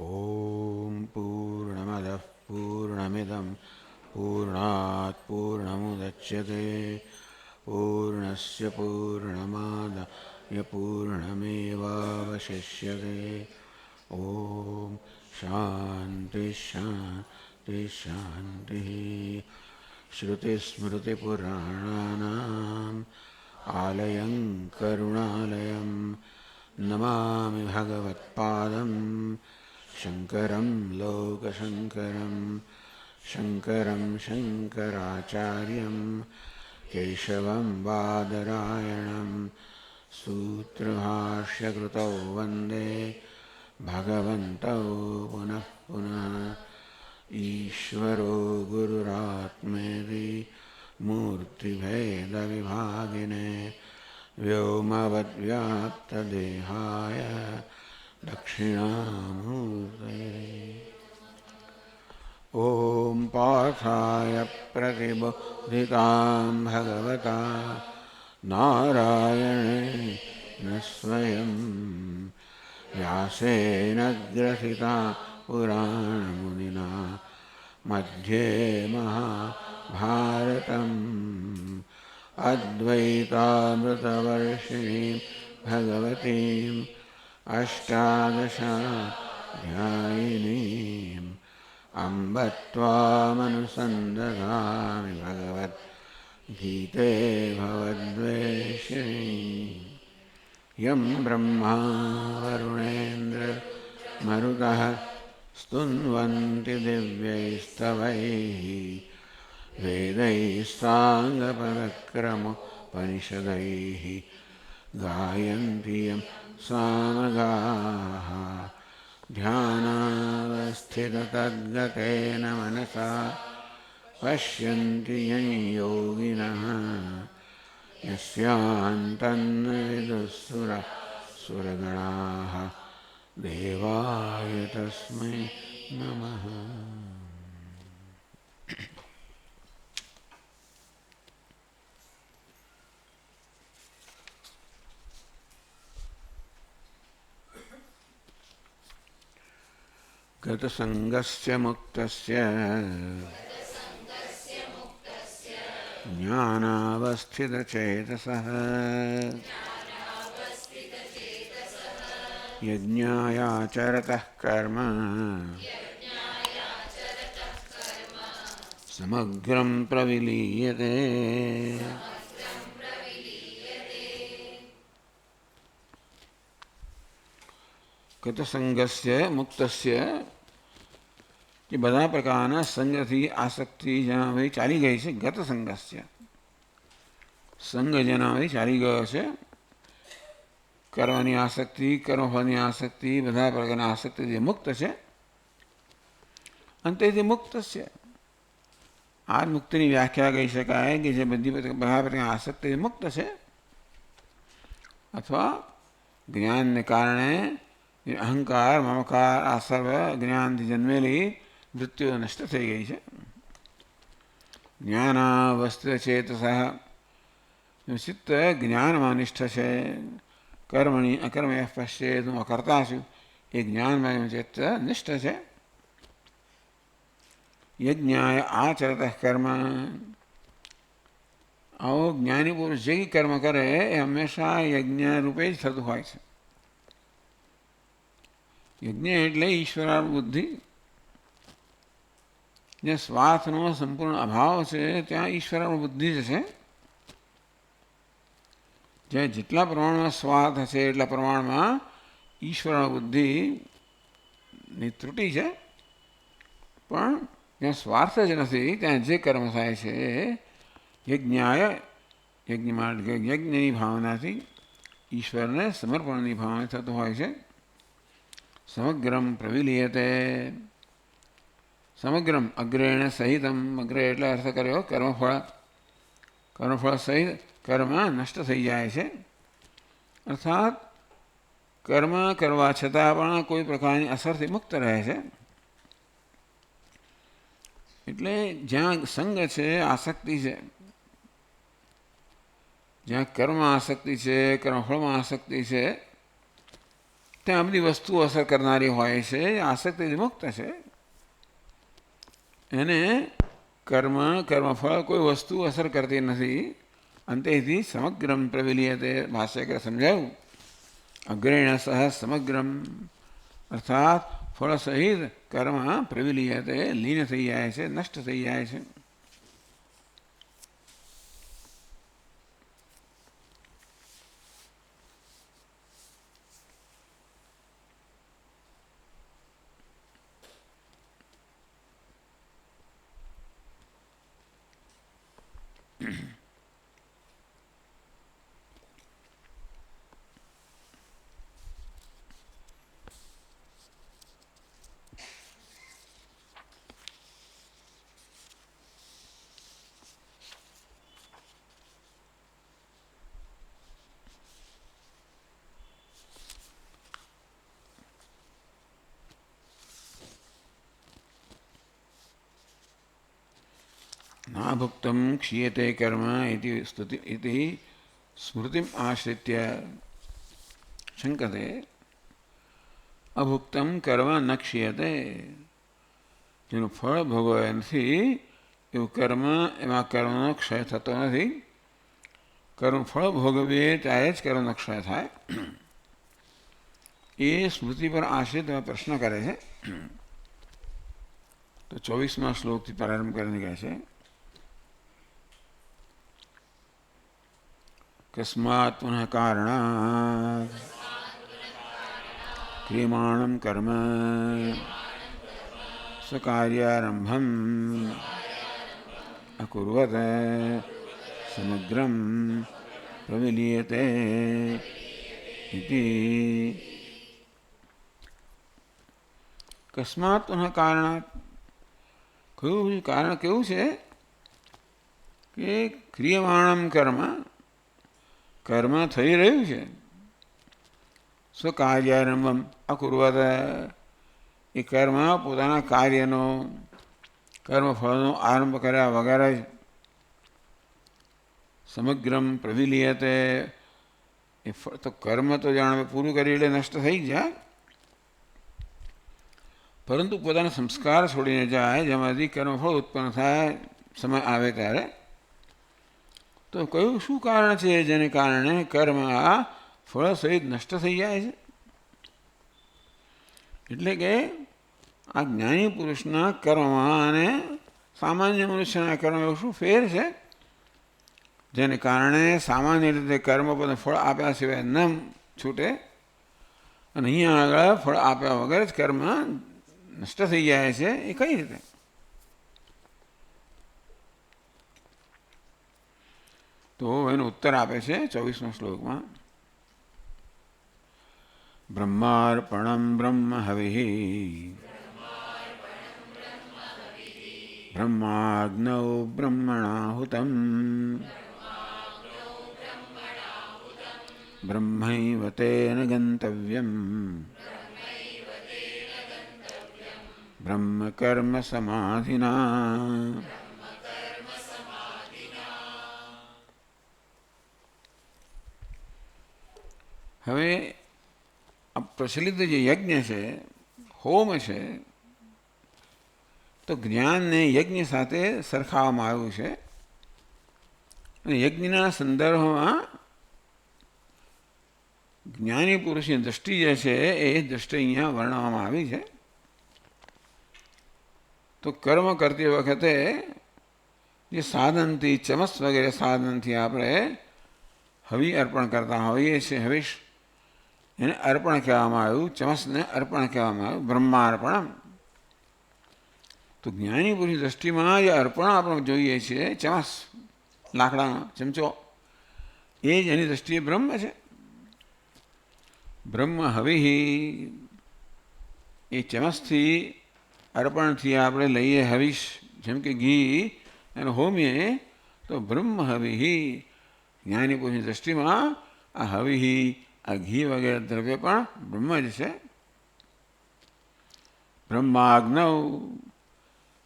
ॐ पूर्णमदः पूर्णमिदं पूर्णात् पूर्णमुदच्यते पूर्णस्य पूर्णमादाय पूर्णमेवावशिष्यते। ॐ शान्ति शान्ति शान्तिः। श्रुतिस्मृतिपुराणानाम् आलयं करुणालयं नमामि भगवत्पादं शङ्करं लोकशङ्करं। शङ्करं शङ्कराचार्यं केशवं बादरायणं सूत्रभाष्यकृतौ वन्दे भगवन्तौ पुनः पुनः। ईश्वरो गुरुरात्मेति मूर्तिभेदविभागिने व्योमवद्व्याप्तदेहाय दक्षिणामूर्तये। ॐ पार्थाय प्रतिबोधितां भगवता नारायणेन स्वयं व्यासेन ग्रथिता पुराणमुनिना मध्ये महाभारतम् अद्वैतामृतवर्षिणीं भगवतीम् अष्टादशाध्यायिनीम् अम्ब त्वामनुसन्दधामि भगवद्गीते भवद्वेषिणी। यं ब्रह्मा वरुणेन्द्रमरुतः स्तुन्वन्ति दिव्यैस्तवैः वेदैः साङ्गपदक्रमोपनिषदैः गायन्ति यं सामगाः। ध्यानावस्थिततद्गतेन मनसा पश्यन्ति यं योगिनः यस्यान्तन्न विदुःसुरगणाः देवाय तस्मै नमः। गतसङ्गस्य मुक्तस्य ज्ञानावस्थितचेतसः यज्ञायाचरतः कर्म समग्रं प्रविलीयते। गतसंगस्य मुक्तस्य ये બધા પ્રકારના સંગથી આસક્તિ જેનાથી ચાલી ગઈ છે. ગત સંગસ્ય સંગ જેનાથી ચાલી ગયો છે. કરવાની આસક્તિ, કર્મફળની આસક્તિ, બધા પ્રકારની આસક્તિ જે મુક્ત છે અંતેથી મુક્ત છે. આ મુક્તિની વ્યાખ્યા કહી શકાય કે જે બધી બધા પ્રકારની આસક્તિ મુક્ત છે અથવા જ્ઞાનને કારણે અહંકાર મમકાર આ સર્વ જ્ઞાનથી જન્મેલી મૃત્યુ નષ્ટ થઈ ગઈ છે. જ્ઞાનાવસ્થિતચેતસઃ ચિત્ત જ્ઞાનમાં નિષ્ઠ છે. કર્મણી અકર્મય પશ્ચેત હું અકર્તા છું એ જ્ઞાનમાં ચિત્ત નિષ્ઠ છે. યજ્ઞાય આચરત કર્મ આવો જ્ઞાની પુરુષ જે કર્મ કરે એ હંમેશા યજ્ઞ રૂપે જ થતું હોય છે. યજ્ઞ એટલે ઈશ્વરાર્પણ બુદ્ધિ. જે સ્વાર્થનો સંપૂર્ણ અભાવ છે ત્યાં ઈશ્વરાર્પણ બુદ્ધિ જ છે. જે જેટલા પ્રમાણમાં સ્વાર્થ હશે એટલા પ્રમાણમાં ઈશ્વરાર્પણ બુદ્ધિની ત્રુટિ છે. પણ જ્યાં સ્વાર્થ જ નથી ત્યાં જે કર્મ થાય છે યજ્ઞાય યજ્ઞની ભાવનાથી ઈશ્વરને સમર્પણની ભાવના થતું હોય છે. સમગ્રમ પ્રવિલીયતે સમગ્રમ અગ્રેણ સહિતમ. અગ્રે એટલે અર્થ કર્યો કર્મફળ. કર્મફળ સહિત કર્મ નષ્ટ થઈ જાય છે. અર્થાત કર્મ કરવા છતાં પણ કોઈ પ્રકારની અસરથી મુક્ત રહે છે. એટલે જ્યાં સંગ છે આસક્તિ છે, જ્યાં કર્મ આસક્તિ છે, કર્મફળમાં આસક્તિ છે ત્યાં બધી વસ્તુઓ અસર કરનારી હોય છે, આસક્તિથી મુક્ત છે. એને કર્મફળ કોઈ વસ્તુ અસર કરતી નથી. અંતેથી સમગ્રમ પ્રવિલીયતે ભાષ્યકરે સમજાવ્યું. અગ્રેણ સહ સમગ્રમ અર્થાત ફળ સહિત કર્મ પ્રવિલીયતે લીન થઈ જાય છે, નષ્ટ થઈ જાય છે. नाभुक्तं क्षीयते कर्म इति स्मृतिम आश्रित्य शंकते. અભુક્તમ કર્મ ન ક્ષીયતે. જેનું ફળ ભોગવાય નથી એવું કર્મ, એમાં કર્મનો ક્ષય થતો નથી. કર્મ ફળ ભોગવીએ ત્યારે જ કર્મનો ક્ષય થાય. એ સ્મૃતિ પર આશ્રિત પ્રશ્ન કરે છે. તો 24મા શ્લોકથી પ્રારંભ કરીને કહે છે, કસ્માત પુનઃ કારણાત ક્રિયમાણં કર્મ સકાર્યારંભમ અકુર્વત સમગ્રમ પ્રવિલીયતે ઇતિ. કસ્માત પુનઃ કારણાત, કયું કારણ કેવું છે કે ક્રિયમાણમ કર્મ થઈ રહ્યું છે. સ્વકાર્યારંભમ અકુર્વત, એ કર્મ પોતાના કાર્યનો, કર્મફળનો આરંભ કર્યા વગર જ સમગ્રમ પ્રવિલીયતે, એ તો કર્મ તો જાણે પૂરું કરી એટલે નષ્ટ થઈ જાય, પરંતુ પોતાના સંસ્કાર છોડીને જાય, જેમાંથી કર્મફળ ઉત્પન્ન થાય સમય આવે ત્યારે. તો કયું શું કારણ છે જેને કારણે કર્મ આ ફળ સહિત નષ્ટ થઈ જાય છે? એટલે કે આ જ્ઞાની પુરુષના કર્મમાં અને સામાન્ય મનુષ્યના કર્મ એવું શું ફેર છે જેને કારણે સામાન્ય રીતે કર્મ પોતે ફળ આપ્યા સિવાય ન છૂટે, અને અહીંયા આગળ ફળ આપ્યા વગર જ કર્મ નષ્ટ થઈ જાય છે. એ કઈ રીતે? તો એનો ઉત્તર આપે છે 24મા શ્લોકમાં. બ્રહ્માર્પણમ બ્રહ્મ હવિઃ બ્રહ્માગ્નૌ બ્રહ્મણાહુતમ બ્રહ્મૈવ તેન ગંતવ્યમ બ્રહ્મ કર્મ સમાધિના. હવે આ પ્રચલિત જે યજ્ઞ છે, હોમ છે, તો જ્ઞાનને યજ્ઞ સાથે સરખાવવામાં આવ્યું છે. અને યજ્ઞના સંદર્ભમાં જ્ઞાની પુરુષની દ્રષ્ટિ જે છે એ દ્રષ્ટિ અહીંયા વર્ણવવામાં આવી છે. તો કર્મ કરતી વખતે જે સાધનથી, ચમસ વગેરે સાધનથી આપણે હવિ અર્પણ કરતા હોઈએ છીએ, હવિષ, એને અર્પણ કહેવામાં આવ્યું. ચમસને અર્પણ કહેવામાં આવ્યું, બ્રહ્માર્પણમ. તો જ્ઞાની પુરુષની દ્રષ્ટિમાં જે અર્પણ આપણે જોઈએ છીએ, ચમસ, લાકડાનો ચમચો, એ જ એની દ્રષ્ટિએ બ્રહ્મ છે. બ્રહ્મ હવિઃ, એ ચમસથી, અર્પણથી આપણે લઈએ હવિષ, જેમ કે ઘી, અને હોમીએ, તો બ્રહ્મ હવિઃ. જ્ઞાની પુરુષની દ્રષ્ટિમાં આ હવિઃ, આ ઘી વગેરે દ્રવ્ય પણ બ્રહ્મ જ છે. બ્રહ્માગ્નૌ,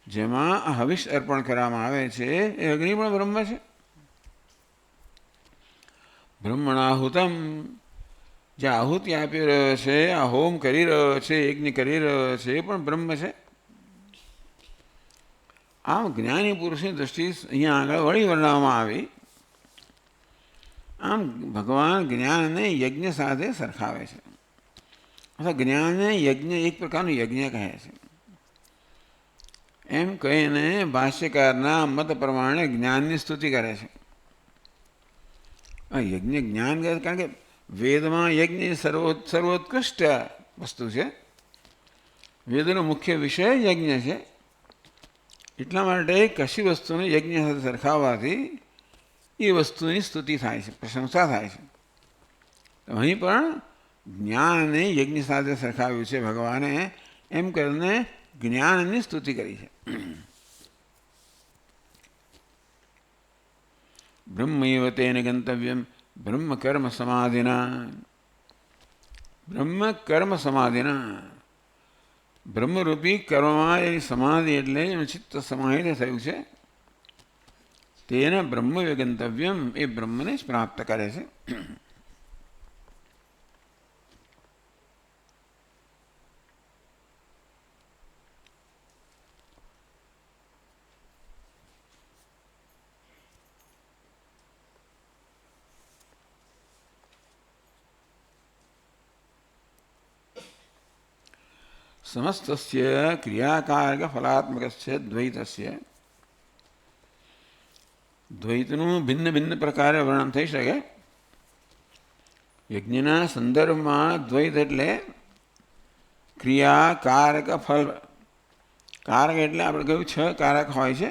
જેમાં આ હવિષ અર્પણ કરવામાં આવે છે એ અગ્નિ પણ બ્રહ્મ છે. બ્રહ્મણાહુતમ, જે આહુતિ આપી રહ્યો છે, આ હોમ કરી રહ્યો છે, યજ્ઞ કરી રહ્યો છે, એ પણ બ્રહ્મ છે. આમ જ્ઞાની પુરુષની દૃષ્ટિ અહીંયા આગળ વળી વર્ણવવામાં આવી. આમ ભગવાન જ્ઞાનને યજ્ઞ સાથે સરખાવે છે, અથવા જ્ઞાનને યજ્ઞ એક પ્રકારનું યજ્ઞ કહે છે. એમ કહીને ભાષ્યકારના મત પ્રમાણે જ્ઞાનની સ્તુતિ કરે છે. યજ્ઞ જ્ઞાન કહે, કારણ કે વેદમાં યજ્ઞ સર્વોત્કૃષ્ટ વસ્તુ છે. વેદનો મુખ્ય વિષય યજ્ઞ છે. એટલા માટે કશી વસ્તુને યજ્ઞ સાથે સરખાવવાથી એ વસ્તુની સ્તુતિ થાય છે, પ્રશંસા થાય છે. અહીં પણ જ્ઞાનને યજ્ઞ સાથે સરખાવ્યું છે ભગવાને, એમ કરીને જ્ઞાનની સ્તુતિ કરી છે. બ્રહ્મૈવ તેન ગંતવ્યમ બ્રહ્મ કર્મ સમાધિના. બ્રહ્મ કર્મ સમાધિના, બ્રહ્મરૂપી કર્મમાં એની સમાધિ એટલે એનું ચિત્ત સમાહિત થયું છે. તેને બ્રહ્મ ગંતવ્યમ, એ બ્રહ્મને જ પ્રાપ્ત કરે છે. સમસ્તસ્ય ક્રિયાકારક ફલાત્મકસ્ય દ્વૈતસ્ય. દ્વૈતનું ભિન્ન ભિન્ન પ્રકારે વર્ણન થઈ શકે. યજ્ઞના સંદર્ભમાં દ્વૈત એટલે ક્રિયા, કારક, ફલ. કારક એટલે આપણે કહ્યું 6 કારક હોય છે: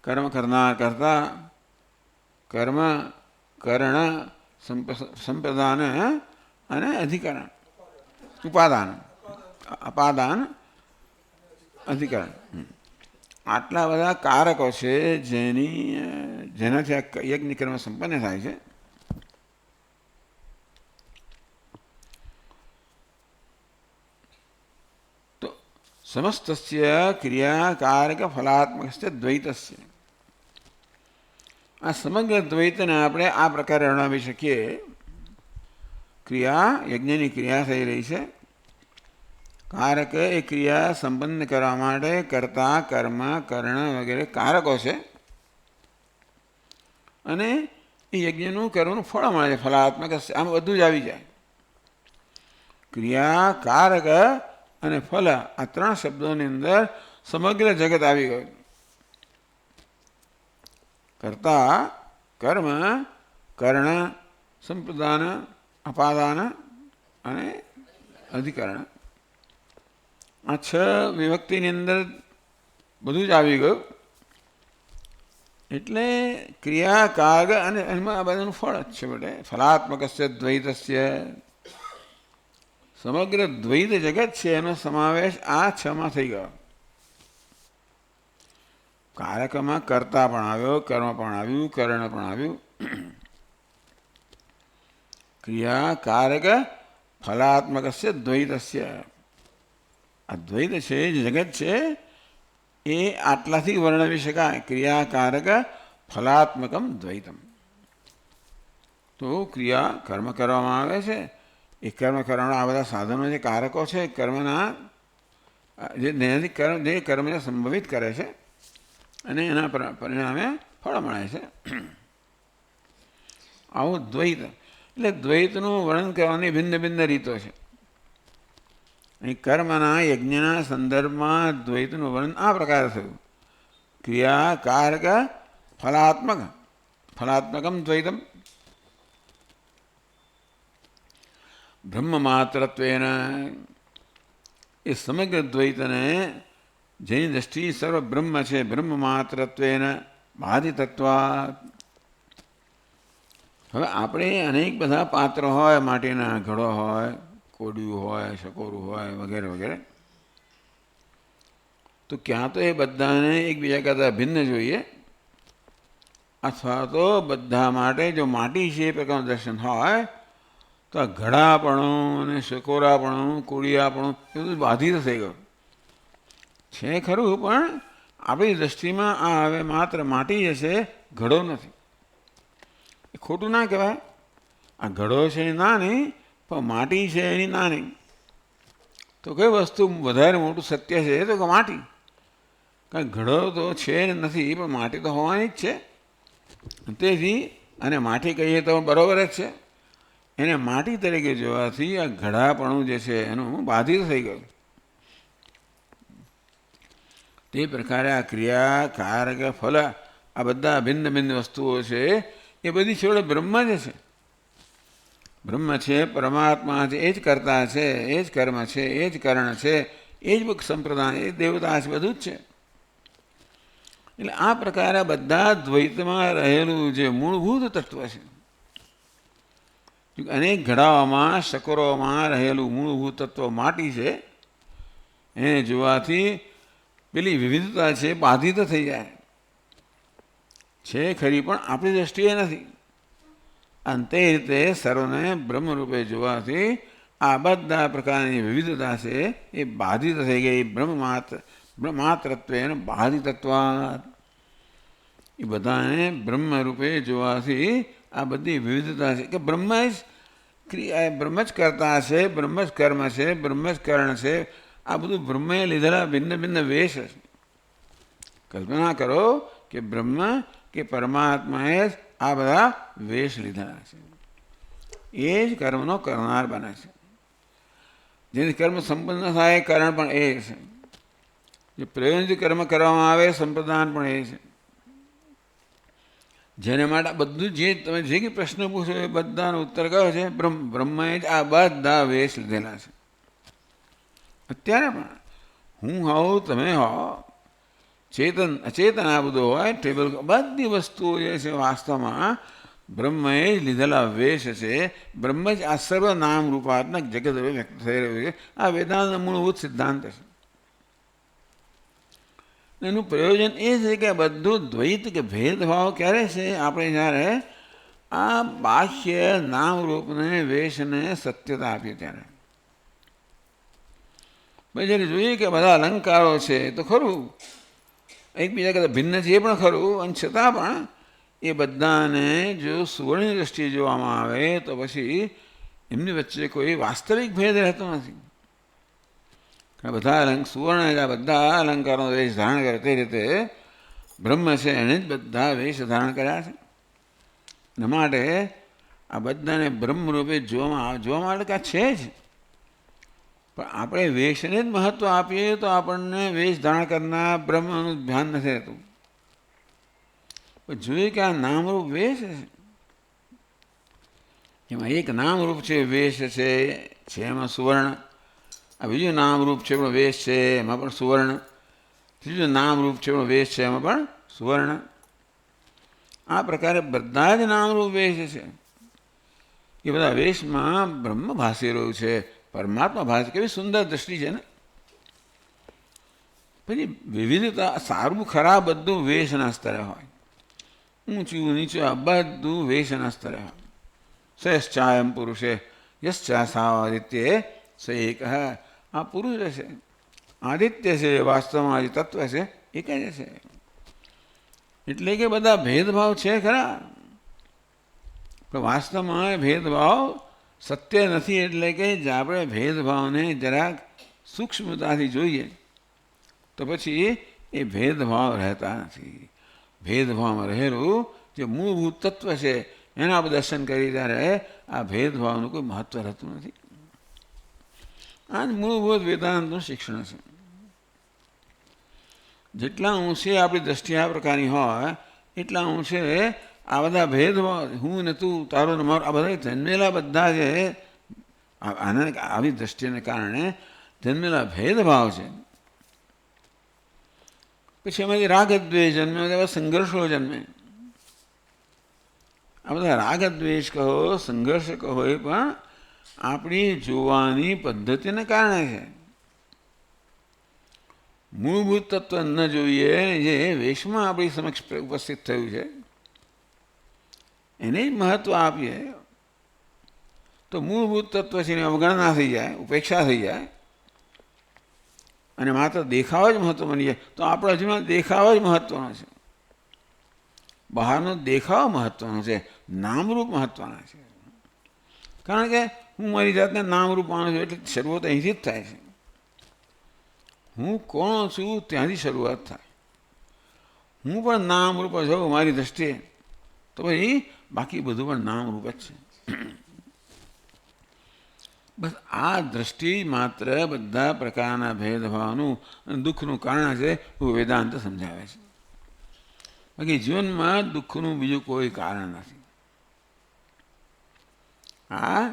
કર્મ કરનાર, કર્તા, કર્મ, કરણ, સંપ્રદાન અને અધિકરણ, ઉપાદાન, અપાદાન, અધિકરણ. આટલા બધા કારકો છે જેનાથી આ યજ્ઞ કર્મ સંપન્ન થાય છે. તો સમસ્તસ્ય ક્રિયાકારક ફલાત્મકસ્ય દ્વૈતસ્ય, આ સમગ્ર દ્વૈતને આપણે આ પ્રકારે વર્ણવી શકીએ. ક્રિયા, યજ્ઞની ક્રિયા થઈ રહી છે. કારક એ ક્રિયા સંપન્ન કરવા માટે કર્તા, કર્મ, કરણ વગેરે કારકો છે. અને એ યજ્ઞનું કર્મનું ફળ મળે છે, ફલાત્મક. આમ બધું જ આવી જાય. ક્રિયા, કારક અને ફલ, આ 3 શબ્દોની અંદર સમગ્ર જગત આવી ગયું. કર્તા, કર્મ, કરણ, સંપ્રદાન, અપાદાન અને અધિકરણ, આ 6 વિભક્તિની અંદર બધું જ આવી ગયું. એટલે ક્રિયા, કારક અને એમાં આ બધાનું ફળ જ છે. બેટે ફલાત્મકસ્ય દ્વૈતસ્ય, સમગ્ર દ્વૈત જગત છે એનો સમાવેશ આ 6માં થઈ ગયો. કારકમાં કર્તા પણ આવ્યો, કર્મ પણ આવ્યું, કરણ પણ આવ્યું. ક્રિયા, કારક, ફલાત્મકસ્ય દ્વૈતસ્ય, આ દ્વૈત છે, જગત છે, એ આટલાથી વર્ણવી શકાય. ક્રિયાકારક ફલાત્મકમ દ્વૈતમ. તો ક્રિયા, કર્મ કરવામાં આવે છે. એ કર્મ કરવાના આ બધા સાધનો, જે કારકો છે કર્મના, જે કર્મને સંભવિત કરે છે અને એના પરિણામે ફળ મળે છે. આવું દ્વૈત. એટલે દ્વૈતનું વર્ણન કરવાની ભિન્ન ભિન્ન રીતો છે. અહીં કર્મના, યજ્ઞના સંદર્ભમાં દ્વૈતનું વર્ણન આ પ્રકારે થયું: ક્રિયા, કારક, ફલાત્મક, ફલાત્મકમ દ્વૈતમ. બ્રહ્મ માત્રત્વેન, એ સમગ્ર દ્વૈતને જેની દ્રષ્ટિ સર્વ બ્રહ્મ છે, બ્રહ્મ માત્રત્વેન બાધિતત્વાત્. હવે આપણે અનેક બધા પાત્ર હોય, માટીના ઘડો હોય, કોડિયું હોય, સકોરું હોય વગેરે વગેરે, તો ક્યાં તો એ બધાને એકબીજા કરતાં ભિન્ન જોઈએ, અથવા તો બધા માટે જો માટી છે એ પ્રકારનું દર્શન હોય તો આ ઘડાપણું અને સકોરાપણું, કોડિયાપણું એ બધું બાધિત થઈ ગયું છે. ખરું, પણ આપણી દૃષ્ટિમાં આ હવે માત્ર માટી જ છે, ઘડો નથી. એ ખોટું ના કહેવાય. આ ઘડો છે ના નહીં, પણ માટી છે એની નાની. તો કઈ વસ્તુ વધારે મોટું સત્ય છે? તો કે માટી. કારણ ઘડો તો છે નથી, પણ માટી તો હોવાની જ છે. તેથી અને માટી કહીએ તો બરાબર જ છે. એને માટી તરીકે જોવાથી આ ઘડાપણું જે છે એનું બાધિત થઈ ગયું. તે પ્રકારે આ ક્રિયા, કારક, ફલ આ બધા ભિન્ન ભિન્ન વસ્તુઓ છે એ બધી છેવટે બ્રહ્મ જ છે. બ્રહ્મ છે, પરમાત્મા છે, એ જ કર્તા છે, એ જ કર્મ છે, એ જ કરણ છે, એ જ સંપ્રદાન, એ દેવતા છે, બધું જ છે. એટલે આ પ્રકારે બધા દ્વૈતમાં રહેલું જે મૂળભૂત તત્વ છે, અનેક ઘડાઓમાં, શકરોમાં રહેલું મૂળભૂત તત્વ માટી છે, એને જોવાથી પેલી વિવિધતા છે બાધિત થઈ જાય છે ખરી, પણ આપણી દ્રષ્ટિએ નથી. અને તે રીતે સર્વને બ્રહ્મરૂપે જોવાથી આ બધા પ્રકારની વિવિધતા છે એ બાધિત થઈ ગઈ. બ્રહ્માત્રત્વે બાધિતત્વાત્. એ બધાને બ્રહ્મરૂપે જોવાથી આ બધી વિવિધતા છે કે બ્રહ્મ જ કરતા છે, બ્રહ્મ જ કર્મ છે, બ્રહ્મ જ કરણ છે. આ બધું બ્રહ્મે લીધેલા ભિન્ન ભિન્ન વેશ છે. કલ્પના કરો કે બ્રહ્મ કે પરમાત્માએ જ આ બધા વેશ લીધેલા છે. એ જ કર્મનો કરનાર બને છે. જેથી કર્મ સંપન્ન થાય કારણ પણ એ છે. જે પ્રયોજનથી કર્મ કરવામાં આવે સંપ્રદાન પણ એ છે. જેને માટે બધું જે તમે જે કંઈ પ્રશ્ન પૂછો એ બધાનો ઉત્તર કયો છે? બ્રહ્મએ જ આ બધા વેશ લીધેલા છે. અત્યારે પણ હું હોઉં, તમે હો, ચેતન અચેતન આ બધું હોય, ટેબલ, બધી વસ્તુઓ જે છે વાસ્તવમાં બ્રહ્મએ જ લીધેલા વેશ છે. બ્રહ્મ જ આ સર્વ નામ રૂપાત્મક જગત વ્યક્ત થઈ રહ્યું છે. આ વેદાંતનો મૂળભૂત સિદ્ધાંત છે. એનું પ્રયોજન એ છે કે બધું દ્વૈત કે ભેદભાવ ક્યારે છે? આપણે જ્યારે આ બાહ્ય નામરૂપને વેશને સત્યતા આપીએ ત્યારે. પછી જ્યારે જોઈએ કે બધા અલંકારો છે તો ખરું, એકબીજા કરતાં ભિન્ન છે એ પણ ખરું, અને છતાં પણ એ બધાને જો સુવર્ણની દ્રષ્ટિએ જોવામાં આવે તો પછી એમની વચ્ચે કોઈ વાસ્તવિક ભેદ રહેતો નથી. બધા સુવર્ણ બધા અલંકારો વેશ ધારણ કરે તે રીતે બ્રહ્મ છે એને જ બધા વેશ ધારણ કર્યા છે. એના માટે આ બધાને બ્રહ્મરૂપે જોવા માટે કાં છે જ. પણ આપણે વેશને જ મહત્વ આપીએ તો આપણને વેશ ધારણ કરનાર બ્રહ્મનું ધ્યાન નથી રહેતું. પણ જોઈએ કે આ નામરૂપ વેશ છે, એમાં એક નામરૂપ છે વેશ છે એમાં સુવર્ણ, આ બીજું નામરૂપ છે પણ વેશ છે એમાં પણ સુવર્ણ, ત્રીજું નામરૂપ છે પણ વેશ છે એમાં પણ સુવર્ણ. આ પ્રકારે બધા જ નામરૂપ વેશ છે. એ બધા વેશમાં બ્રહ્મ ભાસી રહ્યું છે, પરમાત્મા ભાષે. કેવી સુંદર દ્રષ્ટિ છે ને. પછી વિવિધતા, સારું ખરાબ બધું વેશના સ્તરે હોય, ઊંચું નીચું આ બધું વેશના સ્તરે હોય. શ્રેષ્ઠાયમ પુરુષે યશ્ચા સાવાદિત્ય સ એક. આ પુરુષ છે, આદિત્ય છે, વાસ્તવમાં જે તત્વ છે એક જ છે. એટલે કે બધા ભેદભાવ છે ખરા, પણ વાસ્તવમાં ભેદભાવ સત્ય નથી. એટલે કે આપણે ભેદભાવને જરાક સૂક્ષ્મતાથી જોઈએ તો પછી એ ભેદભાવ રહેતા નથી. ભેદભાવમાં રહેલું જે મૂળભૂત તત્વ છે એના આપણે દર્શન કરી ત્યારે આ ભેદભાવનું કોઈ મહત્વ રહેતું નથી. આ જ મૂળભૂત વેદાંતનું શિક્ષણ છે. જેટલા અંશે આપણી દ્રષ્ટિ આ પ્રકારની હોય એટલા અંશે આ બધા ભેદભાવ, હું ને તું, તારો ને મારો, આ બધા જન્મેલા બધા જે આવી દ્રષ્ટિને કારણે જન્મેલા ભેદભાવ છે. પછી એમાંથી રાગદ્વેષ જન્મે, એવા સંઘર્ષો જન્મે. આ બધા રાગદ્વેષ કહો, સંઘર્ષ કહો, એ પણ આપણી જોવાની પદ્ધતિને કારણે છે. મૂળભૂત તત્વ ન જોઈએ જે વેશમાં આપણી સમક્ષ ઉપસ્થિત થયું છે એને જ મહત્વ આપીએ તો મૂળભૂત તત્વ છે એની અવગણના થઈ જાય, ઉપેક્ષા થઈ જાય અને માત્ર દેખાવ જ મહત્વ બની જાય. તો આપણા જીવનમાં દેખાવ જ મહત્વનો છે, બહારનો દેખાવ મહત્વનો છે, નામરૂપ મહત્વના છે. કારણ કે હું મારી જાતને નામરૂપ માનું છું, એટલે શરૂઆત અહીંથી જ થાય છે. હું કોણ છું ત્યાંથી શરૂઆત થાય. હું પણ નામરૂપ જ હોઉં મારી દૃષ્ટિએ, તો ભાઈ બાકી બધું પણ નામરૂપ જ છે. બસ આ દૃષ્ટિ માત્ર બધા પ્રકારના ભેદભાવનું અને દુઃખનું કારણ છે એવું વેદાંત સમજાવે છે. બાકી જીવનમાં દુઃખનું બીજું કોઈ કારણ નથી. આ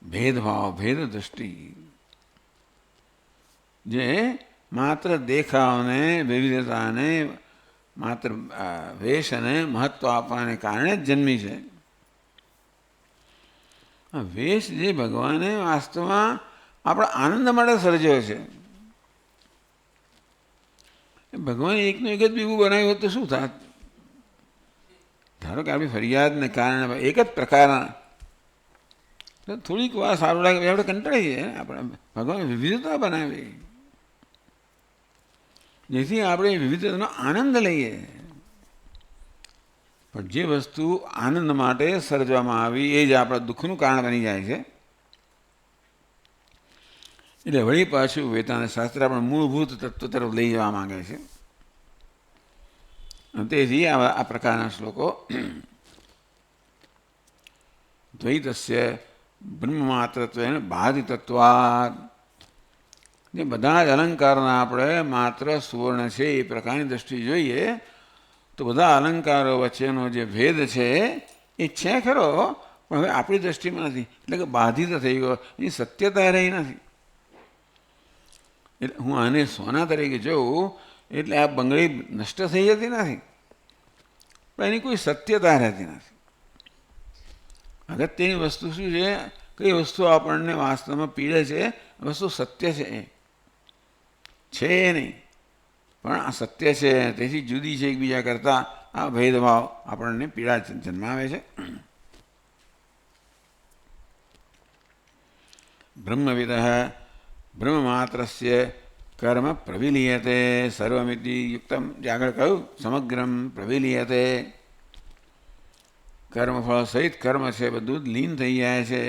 ભેદભાવ, ભેદ દૃષ્ટિ જે માત્ર દેખાવને, વિવિધતાને, માત્ર વેશ અને મહત્વ આપવાને કારણે જ જન્મી છે. વેશ જે ભગવાને વાસ્તવમાં આપણા આનંદ માટે સર્જ્યો છે. ભગવાને એકનું એક જ બીવું બનાવ્યું હોત તો શું થાત? ધારો કે આપણી ફરિયાદને કારણે એક જ પ્રકારના, તો થોડીક વાર સારું લાગે, આપણે કંટાળી જઈએ. આપણે ભગવાન વિવિધતા બનાવી જેથી આપણે વિવિધતાનો આનંદ લઈએ. પણ જે વસ્તુ આનંદ માટે સર્જવામાં આવી એ જ આપણા દુઃખનું કારણ બની જાય છે. એટલે વળી પાછું વેદાંત શાસ્ત્ર આપણે મૂળભૂત તત્વ તરફ લઈ જવા માંગે છે. તેથી આ પ્રકારના શ્લોકો દ્વૈતસ્ય બ્રહ્મમાત્રત્વેન બાધિતત્વાદ, જે બધા જ અલંકારના આપણે માત્ર સુવર્ણ છે એ પ્રકારની દૃષ્ટિ જોઈએ તો બધા અલંકારો વચ્ચેનો જે ભેદ છે એ છે ખરો, પણ હવે આપણી દૃષ્ટિમાં નથી. એટલે કે બાધિત થઈ ગયો, એની સત્યતા રહી નથી. એટલે હું આને સોના તરીકે જોઉં એટલે આ બંગડી નષ્ટ થઈ જતી નથી, પણ એની કોઈ સત્યતા રહેતી નથી. અગત્યની વસ્તુ શું છે? કઈ વસ્તુ આપણને વાસ્તવમાં પીડે છે? વસ્તુ સત્ય છે નહીં, પણ આ સત્ય છે, તેથી જુદી છે એકબીજા કરતાં. આ ભેદભાવ આપણને પીડા જન્માવે છે. બ્રહ્મવિદ બ્રહ્મમાત્રસ્ય કર્મ પ્રવિલીયતે સર્વમિતિ યુક્તમ, જે આગળ કહ્યું સમગ્રમ પ્રવિલીયતે, કર્મફળ સહિત કર્મ છે બધું જ લીન થઈ જાય છે,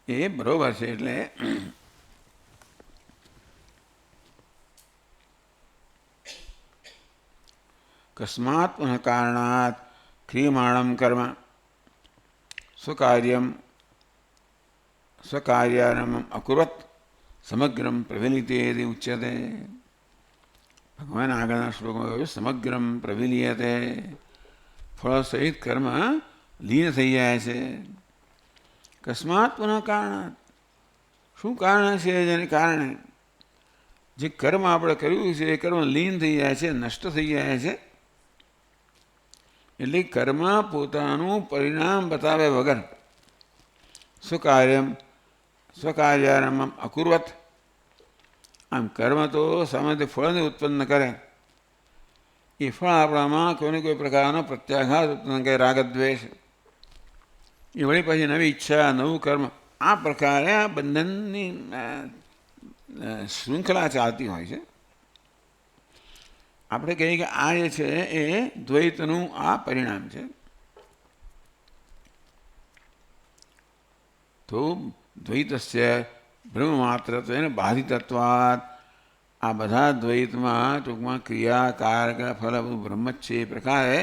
એ બરોબર છે. એટલે કસ્માત પુનઃ કારણાત ક્રિયમાણમ કર્મ સ્વકાર્યાનમ અકુર્વત સમગ્રમ પ્રવિલીતે ઉચ્યતે. ભગવાન આગળના શ્લોકમાં કહ્યું સમગ્રમ પ્રવિલીયતે, ફળ સહિત કર્મ લીન થઈ જાય છે. કસ્માત પુનઃ કારણાત, શું કારણ છે જેને કારણે જે કર્મ આપણે કર્યું છે એ કર્મ લીન થઈ જાય છે, નષ્ટ થઈ જાય છે. એટલે કર્મ પોતાનું પરિણામ બતાવે વગર સ્વકાર્યારમ અકુર્વત, આમ કર્મ તો સામાન્ય ફળને ઉત્પન્ન કરે, એ ફળ આપણામાં કોઈને કોઈ પ્રકારનો પ્રત્યાઘાત ઉત્પન્ન કરે, રાગદ્વેષ, એ વળી પછી નવી ઈચ્છા, નવું કર્મ, આ પ્રકારે આ બંધનની શૃંખલા ચાલતી હોય છે. આપણે કહીએ કે આ જે છે એ દ્વૈતનું આ પરિણામ છે. તો દ્વૈતસ્ય બ્રહ્મમાત્રત્વેન બાધિતત્વાદ, આ બધા દ્વૈતમાં ટૂંકમાં ક્રિયા, કારક, ફલ બધું બ્રહ્મ જ છે. એ પ્રકારે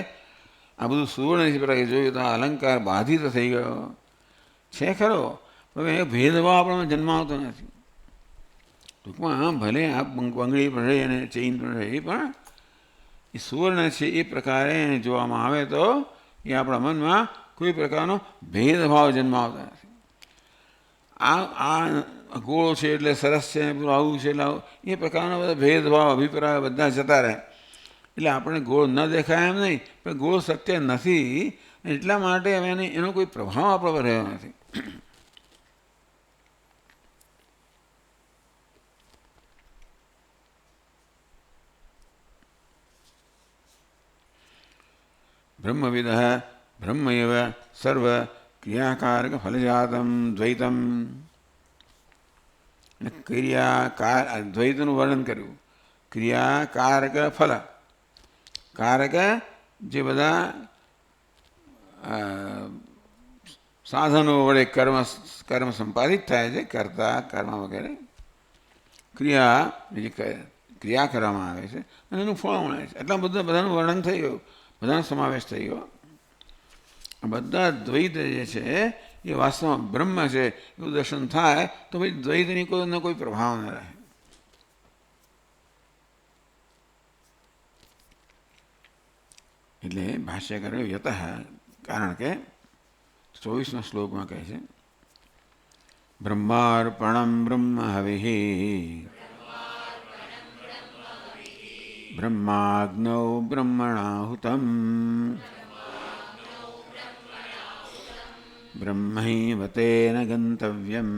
આ બધું સુવર્ણ છે પ્રકારે જોયું તો અલંકાર બાધિત થઈ ગયો છે ખરો, હવે એ ભેદભાવ આપણામાં જન્માવતો નથી. ટૂંકમાં ભલે આ બંગડી પણ રહી અને ચેઇન પણ રહી, પણ એ સુવર્ણ છે એ પ્રકારે એને જોવામાં આવે તો એ આપણા મનમાં કોઈ પ્રકારનો ભેદભાવ જન્માવતા નથી. આ ગોળ છે એટલે સરસ છે, બધું આવું છે એટલે આવું, એ પ્રકારના બધા ભેદભાવ અભિપ્રાય બધા જતા રહે. એટલે આપણે ગોળ ન દેખાય એમ નહીં, પણ ગોળ સત્ય નથી, એટલા માટે હવે એનો કોઈ પ્રભાવ આપણા પર રહ્યો નથી. બ્રહ્મવિદ બ્રહ્મૈવ સર્વ ક્રિયાકારક ફલજાતમ દ્વૈતમ, દ્વૈતનું વર્ણન કર્યું. ક્રિયા, કારક, ફલ. કારક જે બધા સાધનો વડે કર્મ સંપાદિત થાય છે, કરતા કર્મ વગેરે ક્રિયા ક્રિયા કરવામાં આવે છે અને એનું ફળ મળે છે. એટલા બધાનું વર્ણન થઈ ગયું, બધાનો સમાવેશ થઈ ગયો. બધા દ્વૈત જે છે એ વાસ્તવમાં બ્રહ્મ છે એવું દર્શન થાય તો ભાઈ દ્વૈતની કોઈ પ્રભાવ ન રહે. એટલે ભાષ્યકારો યતઃ, કારણ કે 24મા શ્લોકમાં કહે છે બ્રહ્માર્પણમ બ્રહ્મ હવિઃ બ્રહ્માગ્નૌ બ્રહ્મણાહુતમ બ્રહ્મૈવ તેન ગંતવ્યમ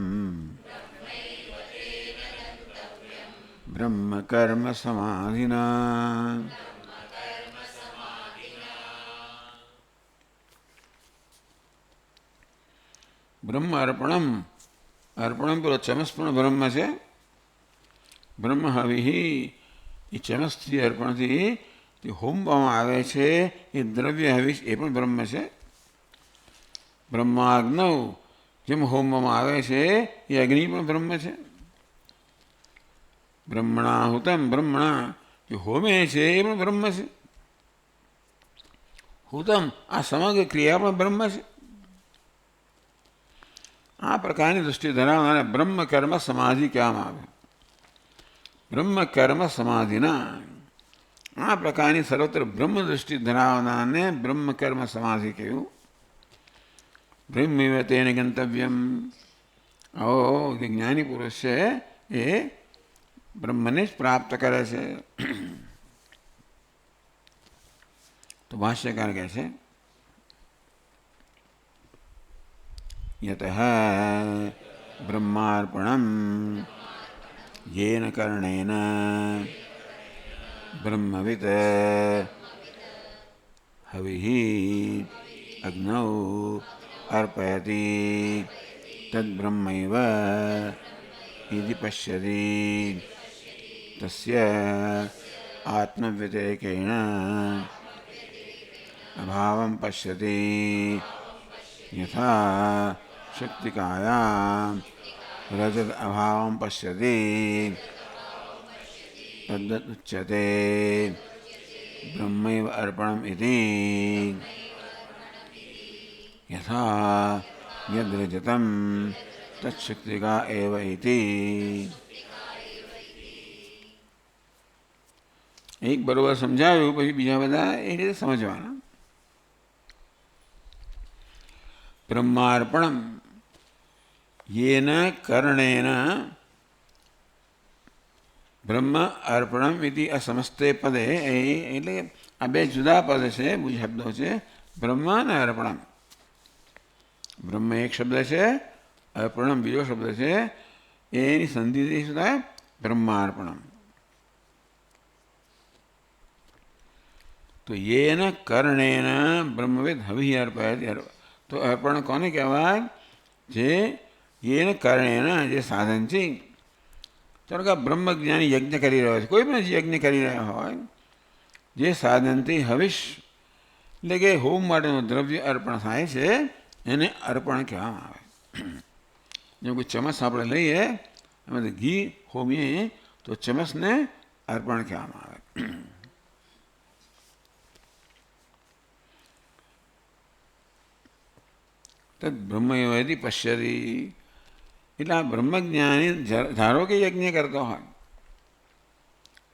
બ્રહ્મ કર્મ સમાધિના. બ્રહ્મ અર્પણમ, અર્પણમ પેલો ચમસ પણ બ્રહ્મ છે. બ્રહ્મ હવિઃ એ ચમસથી અર્પણથી તે હોમવામાં આવે છે એ દ્રવ્ય હવિષ એ પણ બ્રહ્મ છે. બ્રહ્માગ્નૌ જેમ હોમવામાં આવે છે એ અગ્નિ પણ બ્રહ્મ છે. બ્રહ્મણાહુતમ બ્રહ્મણા જે હોમે છે એ પણ બ્રહ્મ છે. હુતમ આ સમગ્ર ક્રિયા પણ બ્રહ્મ છે. આ પ્રકારની દૃષ્ટિ ધરાવનાર બ્રહ્મ કર્મ સમાધિ કહેવામાં આવે. બ્રહ્મ કર્મ સમાધિના આ પ્રકારની સર્વત્ર બ્રહ્મ દૃષ્ટિ ધરાવનારને બ્રહ્મ કર્મ સમાધિ કહ્યું. બ્રહ્મૈવ તેન ગંતવ્યમ, આવો જે જ્ઞાની પુરુષ છે એ બ્રહ્મને જ પ્રાપ્ત કરે છે. તો ભાષ્યકાર કહે છે યતઃ બ્રહ્માર્પણમ યેન કર્ણેન બ્રહ્મવિત હવિઃ અગ્નૌ અર્પયતિ તદ્બ્રહ્મૈવ ઇતિ પશ્યતિ તસ્ય આત્મવ્યતિરેકેણ અભાવં પશ્યતિ યથા શક્તિકાયાં રજત અભાવં પશ્યતિ તદ્દુચ્યતે બ્રહ્મૈવ અર્પણમ ઇતિ યથા યદ્રજતમ તચ્શક્તિકા એવ ઇતિ. એક બરોબર સમજાવ્યું, પછી બીજા બધા એ રીતે સમજવાના. બ્રહ્માર્પણમ યેન કર્ણેન બ્રહ્મ અર્પણમ ઇતિ આ સમસ્તે પદે, એટલે આ બે જુદા પદ છે, શબ્દો છે. બ્રહ્મ અને અર્પણમ. બ્રહ્મ એક શબ્દ છે, અર્પણમ બીજો શબ્દ છે. એની સંધિ શું થાય? બ્રહ્માર્પણમ. તો યેન કર્ણેન બ્રહ્મવિદ હવિઃ અર્પયતિ. તો અર્પણ કોને કહેવાય? જે યેન કર્ણેન જે સાધનથી, ચાલો કે બ્રહ્મજ્ઞાની યજ્ઞ કરી રહ્યો છે, કોઈ પણ યજ્ઞ કરી રહ્યા હોય, જે સાધનથી હવિષ એટલે કે હોમ માટેનું દ્રવ્ય અર્પણ થાય છે એને અર્પણ કહેવામાં આવે. જેમ કોઈ ચમચ આપણે લઈએ એમાંથી ઘી હોમીએ તો ચમચને અર્પણ કહેવામાં આવે. તદ બ્રહ્મૈવ ઇતિ પશ્યતિ, એટલે આ બ્રહ્મજ્ઞાની ધારો કે યજ્ઞ કરતો હોય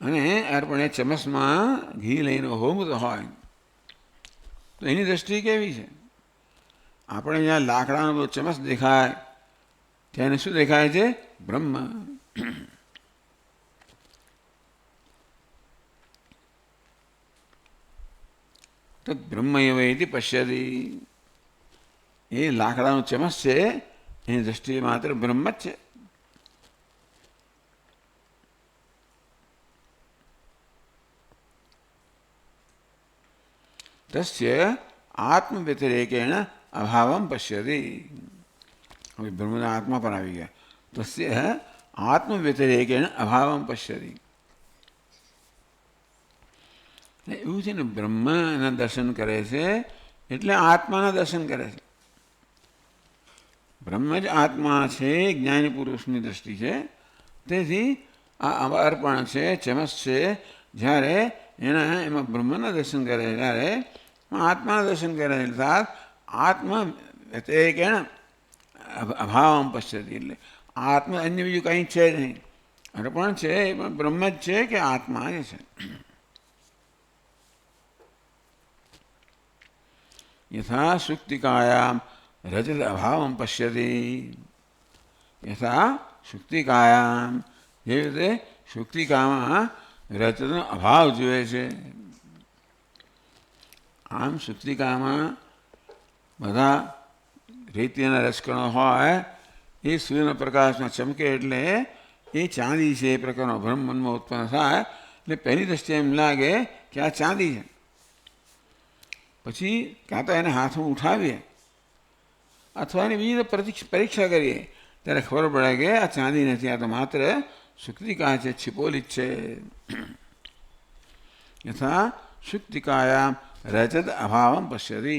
અને અર્પણ એ ચમચમાં ઘી લઈને હોમતો હોય તો એની દ્રષ્ટિ કેવી છે? આપણે જ્યાં લાકડાનો બધો ચમચ દેખાય ત્યાં શું દેખાય છે? બ્રહ્મ. તદ બ્રહ્મૈવ ઇતિ પશ્યતિ, એ લાકડાનો ચમચ છે એની દ્રષ્ટિએ માત્ર બ્રહ્મ જ છે. તસ્ય આત્મવ્યતિરેકેણ અભાવમ પશ્યતિ. હવે બ્રહ્મના આત્મા પર આવી ગયા. તસ્ય આત્મવ્યતિરેકેણ અભાવમ પશ્યતિ. એવું છે ને, બ્રહ્મના દર્શન કરે છે એટલે આત્માના દર્શન કરે છે. બ્રહ્મ જ આત્મા છે જ્ઞાની પુરુષની દૃષ્ટિ છે. તેથી આ અર્પણ છે, ચમસ છે, જ્યારે એમાં બ્રહ્મના દર્શન કરે ત્યારે આત્માના દર્શન કરે અર્થાત આત્મા વ્યતિરેકેણ અભાવમ પશ્યતિ, એટલે આત્મા અન્ય બીજું કંઈ છે નહીં. અર્પણ છે એ પણ બ્રહ્મ જ છે કે આત્મા જ છે. યથા સુક્તિકાયામ રજત અભાવમ પશ્યતિ, યથા સુક્તિકાયામ જેવી રીતે સુક્તિકામાં રજતનો અભાવ જુએ છે. આમ સુક્તિકામાં બધા રેતીના રસકણો હોય એ સૂર્યના પ્રકાશમાં ચમકે એટલે એ ચાંદી છે એ પ્રકારનો ભ્રમ મનમાં ઉત્પન્ન થાય. એટલે પહેલી દ્રષ્ટિએ એમ લાગે કે આ ચાંદી છે. પછી કાં તો એને હાથમાં ઉઠાવીએ અથવા એની બીજી પરીક્ષા કરીએ ત્યારે ખબર પડે કે આ ચાંદી નથી, આ તો માત્ર સુક્તિકા છે, છિપોલી જ છે. યથા સુક્તિકાયામ રજત અભાવમ પશ્યતિ,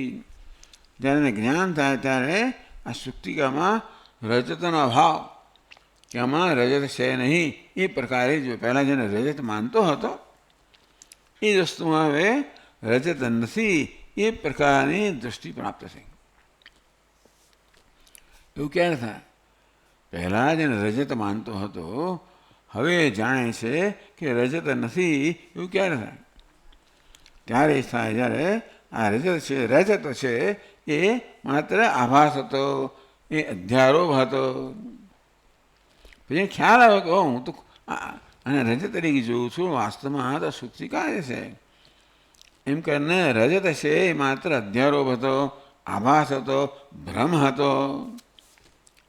જ્યારે એને જ્ઞાન થાય ત્યારે આ સુક્તિકામાં રજતનો અભાવ કે આમાં રજત છે નહીં એ પ્રકારે જો પહેલાં જેને રજત માનતો હતો એ જ વસ્તુમાં હવે રજત નથી એ પ્રકારની દૃષ્ટિ પ્રાપ્ત થઈ. એવું ક્યારે થાય? પહેલાં જેને રજત માનતો હતો હવે જાણે છે કે રજત નથી. એવું ક્યારે થાય? ત્યારે થાય જ્યારે આ રજત છે એ માત્ર આભાસ હતો, એ અધ્યારોપ હતો. પછી ખ્યાલ આવ્યો કે હું તો અને રજત તરીકે જોઉં છું, વાસ્તવમાં તો સુક્તિકા છે. એમ કરીને રજત છે એ માત્ર અધ્યારોપ હતો, આભાસ હતો, ભ્રમ હતો.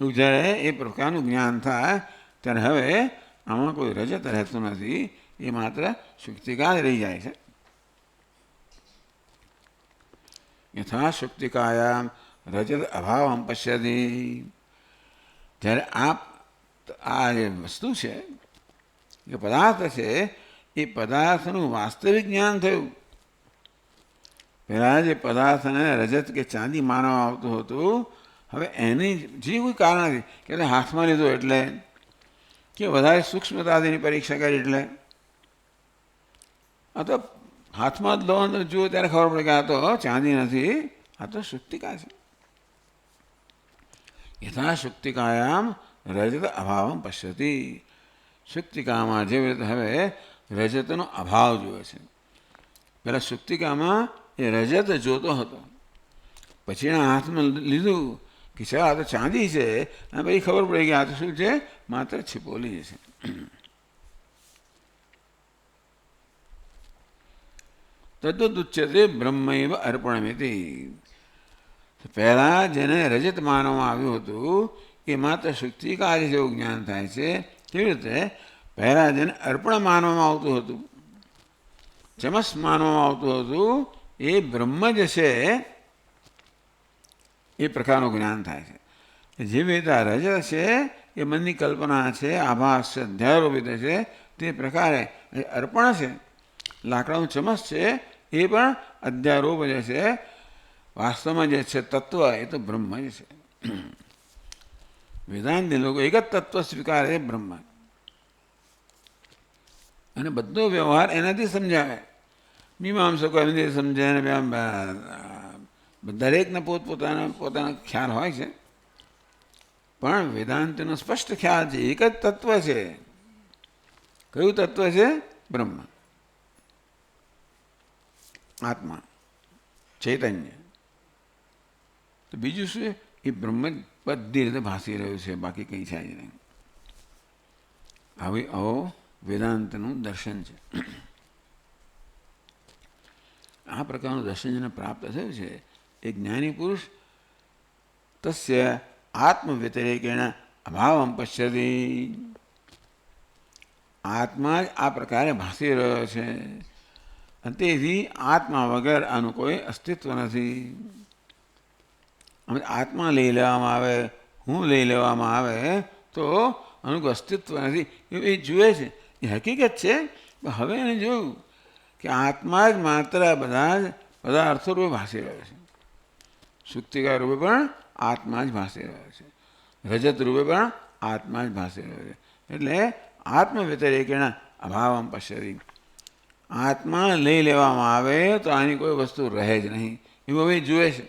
એવું જ્યારે એ પ્રકારનું જ્ઞાન થાય ત્યારે હવે આમાં કોઈ રજત રહેતું નથી, એ માત્ર સુક્તિકા જ રહી જાય છે. યથા સુક્તિકાયામ રજત અભાવમ પશ્યતિ, જ્યારે આ જે વસ્તુ છે એ પદાર્થ છે એ પદાર્થનું વાસ્તવિક જ્ઞાન થયું. પહેલાં જે પદાર્થને રજત કે ચાંદી માનવામાં આવતું હતું હવે એની જે કોઈ કારણ નથી કે હાથમાં લીધો એટલે કે વધારે સૂક્ષ્મતાની પરીક્ષા કરી એટલે આ તો હાથમાં જ લો અંદર જુઓ ત્યારે ખબર પડે કે આ તો ચાંદી નથી, આ તો સુક્તિકા છે. યથા સુક્તિકાયામ રજત અભાવમ પશ્યતિ, સુક્તિકામાં જેવી રીતે હવે રજતનો અભાવ જુએ છે. પહેલાં સુક્તિકામાં એ રજત જોતો હતો, પછી એના હાથમાં લીધું કે ચાલ આ તો ચાંદી છે, અને પછી ખબર પડી કે આ તો શું છે? માત્ર છિપોલી છે. તદ્દુચ્યતે બ્રહ્મૈવ અર્પણમિતિ, પહેલાં જેને રજત માનવામાં આવ્યું હતું એ માત્ર સુક્તિકા છે જેવું જ્ઞાન થાય છે. કેવી રીતે? પહેલાં જેને અર્પણ માનવામાં આવતું હતું, ચમસ માનવામાં આવતું હતું, એ બ્રહ્મ જ છે એ પ્રકારનું જ્ઞાન થાય છે. જેવી રીતે આ રજત છે એ મનની કલ્પના છે, આભાસ છે, અધ્યારોપિત છે, તે પ્રકારે અર્પણ છે લાકડાનું ચમસ છે એ પણ અધ્યારોપ જે છે. વાસ્તવમાં જે છે તત્વ એ તો બ્રહ્મ જ છે. વેદાંતી લોકો એક જ તત્વ સ્વીકારે છે, બ્રહ્મ, અને બધો વ્યવહાર એનાથી સમજાવે. મીમાંસકો એનાથી સમજે, દરેકને પોતાનો ખ્યાલ હોય છે, પણ વેદાંતનો સ્પષ્ટ ખ્યાલ છે એક જ તત્વ છે. કયું તત્વ છે? બ્રહ્મ, આત્મા, ચૈતન્ય. તો બીજું શું? એ બ્રહ્મ જ બધી રીતે ભાસી રહ્યું છે, બાકી કંઈ છે જ નહીં. આવો વેદાંતનું દર્શન છે. આ પ્રકારનું દર્શન જેને પ્રાપ્ત થયું છે એ જ્ઞાની પુરુષ તસ્ય આત્મવ્યતિરેકેણ અભાવમ પશ્યતિ, આત્મા જ આ પ્રકારે ભાસી રહ્યો છે, અને તેથી આત્મા વગર આનું કોઈ અસ્તિત્વ નથી. આત્મા લઈ લેવામાં આવે, હું લઈ લેવામાં આવે તો આનું કોઈ અસ્તિત્વ નથી એ જુએ છે. એ હકીકત છે. હવે એને જોયું કે આત્મા જ માત્ર બધા જ પદાર્થો રૂપે ભાસી રહ્યો છે. સુક્તિકા રૂપે પણ આત્મા જ ભાસી રહ્યો છે. રજત રૂપે પણ આત્મા જ ભાસી રહ્યો છે. એટલે આત્મ વ્યતિરેકેણ અભાવમ પશ્યતિ. આત્મા લઈ લેવામાં આવે તો આની કોઈ વસ્તુ રહે જ નહીં એવું હવે જુએ છે.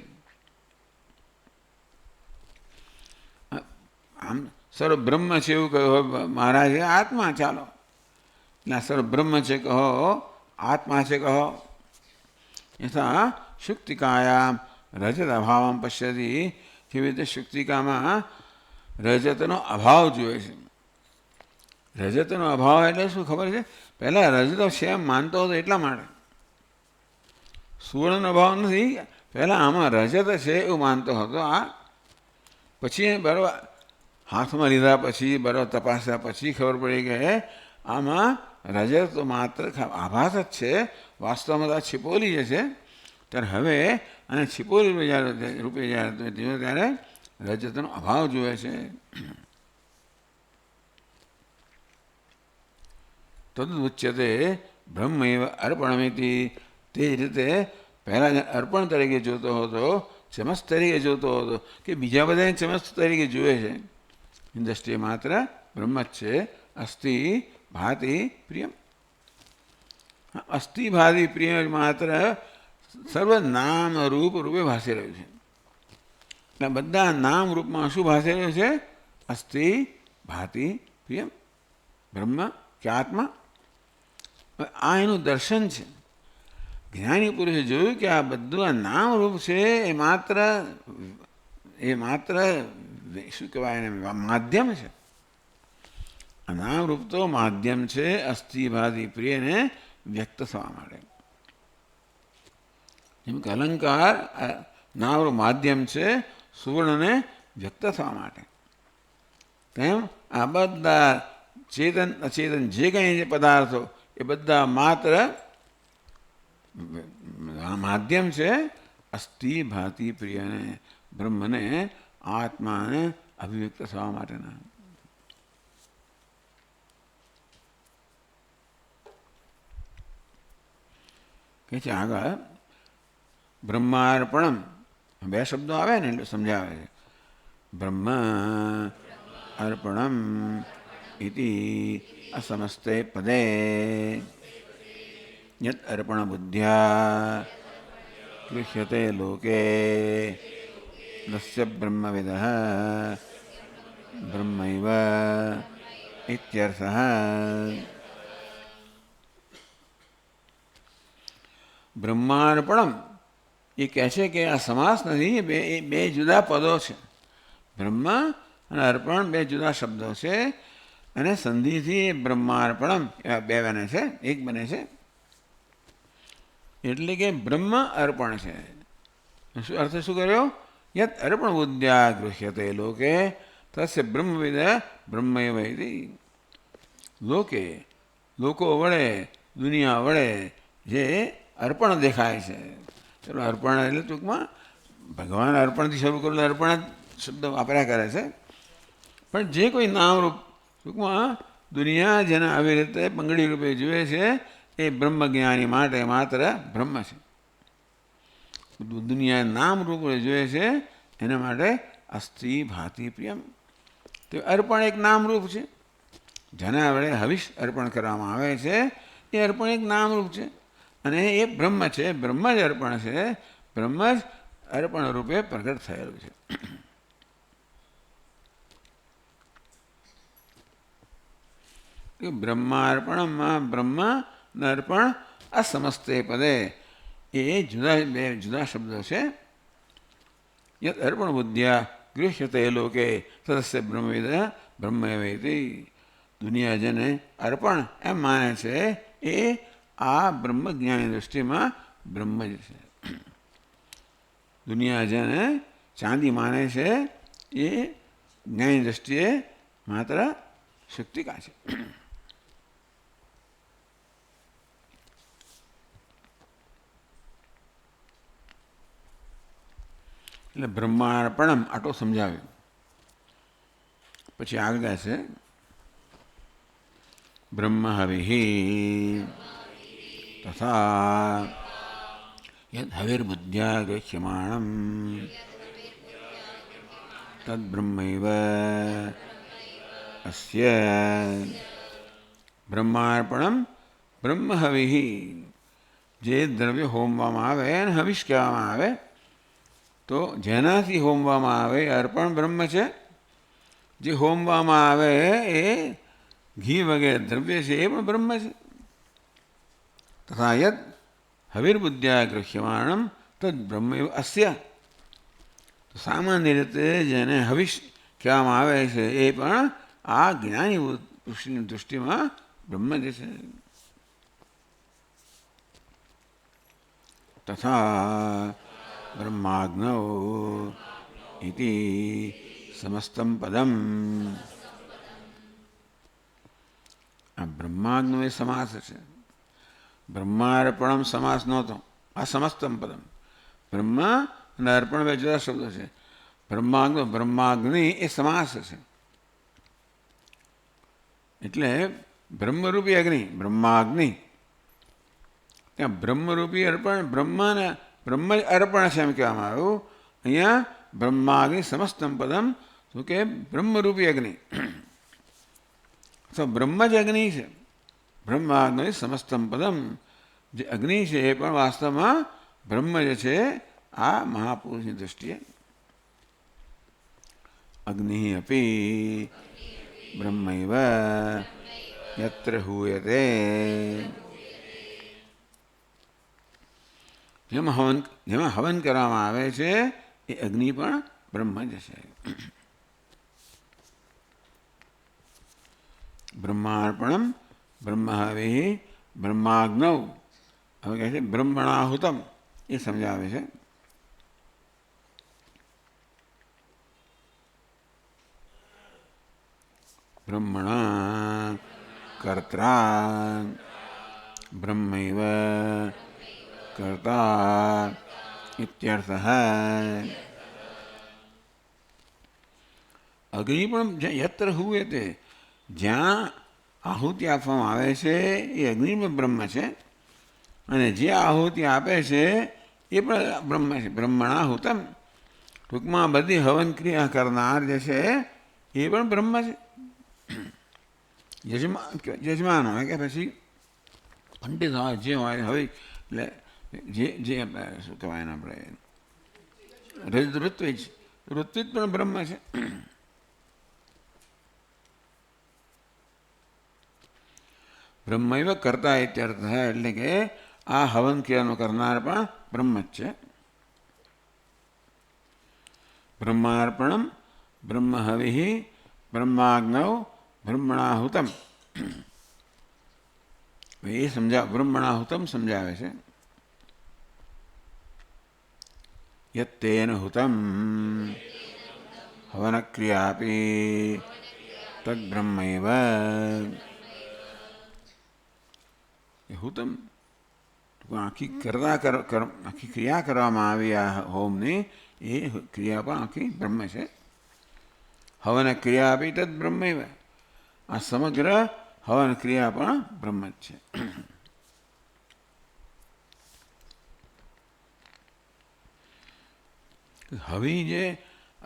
આમ સર્વ બ્રહ્મ છે એવું કહ્યું મહારાજે, આત્મા ચાલો એટલે સર્વ બ્રહ્મ છે કહો, આત્મા છે કહો. યથા શુક્તિકાયામ રજત અભાવમ પશ્યતિ. જેવી રીતે શુક્તિકામાં રજતનો અભાવ જુએ છે. રજતનો અભાવ એટલે શું ખબર છે? પહેલાં રજત શેમ માનતો હતો એટલા માટે. સુવર્ણનો અભાવ નથી, પહેલાં આમાં રજત છે એવું માનતો હતો. આ પછી બરાબર હાથમાં લીધા પછી બરાબર તપાસ્યા પછી ખબર પડી કે આમાં રજત તો માત્ર આભાસ જ છે, વાસ્તવમાં તો છિપોલી જે છે. ત્યારે હવે અને છિપોલી રૂપે જ્યારે જોયો ત્યારે રજતનો અભાવ જુએ છે. તદુચ્યતે બ્રહ્મ એવ અર્પણમિતિ. તે જ રીતે પહેલાં અર્પણ તરીકે જોતો હતો, ચમસ તરીકે જોતો હતો કે બીજા બધાને ચમસ તરીકે જુએ છે. દ્રષ્ટિએ માત્ર બ્રહ્મ જ છે. અસ્થિ ભાતિ પ્રિયમ. અસ્થિ ભાતિ પ્રિય માત્ર સર્વ નામ રૂપ રૂપે ભાસી રહ્યું છે. એટલે બધા નામ રૂપમાં શું ભાસી રહ્યું છે? અસ્થિ ભાતિ પ્રિયમ બ્રહ્મ કે આત્મા. આ એનું દર્શન છે. જ્ઞાની પુરુષે જોયું કે આ બધું આ નામ રૂપ છે એ માત્ર શું કહેવાય એને માધ્યમ છે. આ નામ રૂપ તો માધ્યમ છે અસ્થિ ભાતિ પ્રિયને વ્યક્ત થવા માટે. જેમ કે અલંકાર નામરૂપ માધ્યમ છે સુવર્ણને વ્યક્ત થવા માટે, તેમ આ બધા ચેતન અચેતન જે કંઈ પદાર્થો એ બધા માત્ર માધ્યમ છે અસ્થિ ભાતિ પ્રિયને, બ્રહ્મને, આત્માને અભિવ્યક્ત થવા માટેના. કે છે આગળ બ્રહ્માર્પણમ. બે શબ્દો આવે ને એટલે સમજાવે છે. બ્રહ્મ અર્પણમ ઇતિ અસમસ્તે પદે યત અર્પણ બુદ્ધ્યા ગૃહ્યતે લોકે તસ્ય બ્રહ્મવિદઃ બ્રહ્મૈવ ઇત્યર્થઃ. બ્રહ્માર્પણમ એ કહે છે કે આ સમાસ નથી, એ બે જુદા પદો છે. બ્રહ્મ અને અર્પણ બે જુદા શબ્દો છે અને સંધિથી બ્રહ્માર્પણમ એવા બે બને છે, એક બને છે. એટલે કે બ્રહ્મ અર્પણ છે. અર્થ શું કર્યો? યત અર્પણ બુદ્ધ્યા ગૃહ્યતે લોકે તસ્ય બ્રહ્મવિદ બ્રહ્મૈવ ઇતિ. લોકે લોકો વડે, દુનિયા વડે જે અર્પણ દેખાય છે. ચલો અર્પણ એટલે ટૂંકમાં ભગવાન અર્પણથી શરૂ કરેલું અર્પણ શબ્દ વાપર્યા કરે છે. પણ જે કોઈ નામરૂપ ટૂંકમાં દુનિયા જેને આવી રીતે બંગડી રૂપે જુએ છે એ બ્રહ્મજ્ઞાની માટે માત્ર બ્રહ્મ છે. દુનિયા નામ રૂપે જોઈએ છે એના માટે અસ્થિ ભાતિ પ્રિયમ. તો અર્પણ એક નામરૂપ છે. જેના વડે હવિષ અર્પણ કરવામાં આવે છે એ અર્પણ એક નામરૂપ છે અને એ બ્રહ્મ છે. બ્રહ્મ જ અર્પણ છે. બ્રહ્મ જ અર્પણ રૂપે પ્રગટ થયેલું છે. બ્રહ્માર્પણમાં બ્રહ્મ અર્પણ અસમસ્તે પદે એ બે જુદા શબ્દો છે. યત અર્પણ બુદ્ધ્યા ગૃહ્યતે લોકે તદસ્ય બ્રહ્મવિદ બ્રહ્મૈવેતિ. દુનિયા જેને અર્પણ એમ માને છે એ આ બ્રહ્મજ્ઞાની દૃષ્ટિમાં બ્રહ્મ જ છે. દુનિયા જેને ચાંદી માને છે એ જ્ઞાની દૃષ્ટિએ માત્ર શુક્તિકા છે. એટલે બ્રહ્માર્પણમ આટલો સમજાવ્યું. પછી આગળ છે બ્રહ્મ હવિહિ તથા યદ હવિર્બુદ્ધ્યા ગૃહ્યમાણમ તદ્બ્રહ્મૈવ અસ્ય બ્રહ્માર્પણમ બ્રહ્મહવિઃ. જે દ્રવ્ય હોમવામાં આવે એને હવિષ કહેવામાં આવે. તો જેનાથી હોમવામાં આવે એ અર્પણ બ્રહ્મ છે. જે હોમવામાં આવે એ ઘી વગેરે દ્રવ્ય છે એ પણ બ્રહ્મ છે. તથા યદ હવિર્બુદ્ધ્યા ગૃહ્યમાણમ તદ બ્રહ્મૈવ અસ્ય. તો સામાન્ય રીતે જેને હવિષ કહેવામાં આવે છે એ પણ આ જ્ઞાની પુરુષની દૃષ્ટિમાં બ્રહ્મ જ છે. તથા બ્રહ્માગ્નૌ ઇતિ સમસ્તમ પદમ. આ બ્રહ્માગ્નૌ એ સમાસ છે. બ્રહ્માર્પણમ સમાસ નહોતો. આ સમસ્તમ પદમ. બ્રહ્મ અને અર્પણ બે જુદા શબ્દો છે. બ્રહ્માગ્નો બ્રહ્માગ્નિ એ સમાસ છે. એટલે બ્રહ્મરૂપી અગ્નિ બ્રહ્માગ્નિ. ત્યાં બ્રહ્મરૂપી અર્પણ બ્રહ્મને બ્રહ્મ જ અર્પણ છે એમ કહેવામાં આવ્યું. અહીંયા બ્રહ્માગ્નિ સમસ્તમ પદમ તો કે બ્રહ્મરૂપી અગ્નિ. તો બ્રહ્મ જ અગ્નિ છે. બ્રહ્માગ્નિ સમસ્તમ પદમ. જે અગ્નિ છે એ પણ વાસ્તવમાં બ્રહ્મ જ છે આ મહાપુરુષની દૃષ્ટિએ. અગ્નિ અપી બ્રહ્મૈવ યત્ર હૂયતે. જેમાં હવન કરવામાં આવે છે એ અગ્નિ પણ બ્રહ્મ જ છે. બ્રહ્માર્પણમ બ્રહ્મહવિઃ બ્રહ્માગ્નૌ. હવે કહે છે બ્રહ્મણાહુતમ એ સમજાવે છે. બ્રહ્મણા કર્ત્રા બ્રહ્મૈવ કર્તા ઇત્યર્થઃ. અગ્નિ પણ યત્ર હૂયતે જ્યાં આહુતિ આપવામાં આવે છે એ અગ્નિ પણ બ્રહ્મ છે. અને જે આહુતિ આપે છે એ પણ બ્રહ્મ છે. બ્રહ્મણાહુતમ ટૂંકમાં બધી હવન ક્રિયા કરનાર જે છે એ પણ બ્રહ્મ છે. યજમાન હોય કે પછી પંડિત હોય જે હોય હવે એટલે જે શું કહેવાય એને આપણે ઋત્વિજ પણ બ્રહ્મ છે. બ્રહ્મૈવ કર્તા ઇત્યર્થ એટલે કે આ હવન ક્રિયાનો કરનાર પણ બ્રહ્મ જ છે. બ્રહ્માર્પણમ બ્રહ્મહવિઃ બ્રહ્માગ્નૌ બ્રહ્મણાહુતમ. એ બ્રહ્મણાહુતમ સમજાવે છે. યત્તેન હુતમ હવનક્રિયાપી તદ્બ્રહ્મૈવ. હુતમ આખી ક્રિયા કરવામાં આવી આ હોમની એ ક્રિયા પણ આખી બ્રહ્મ છે. હવન ક્રિયા આપી તદ બ્રહ્મૈવ. આ સમગ્ર હવન ક્રિયા પણ બ્રહ્મ જ છે. હવે જે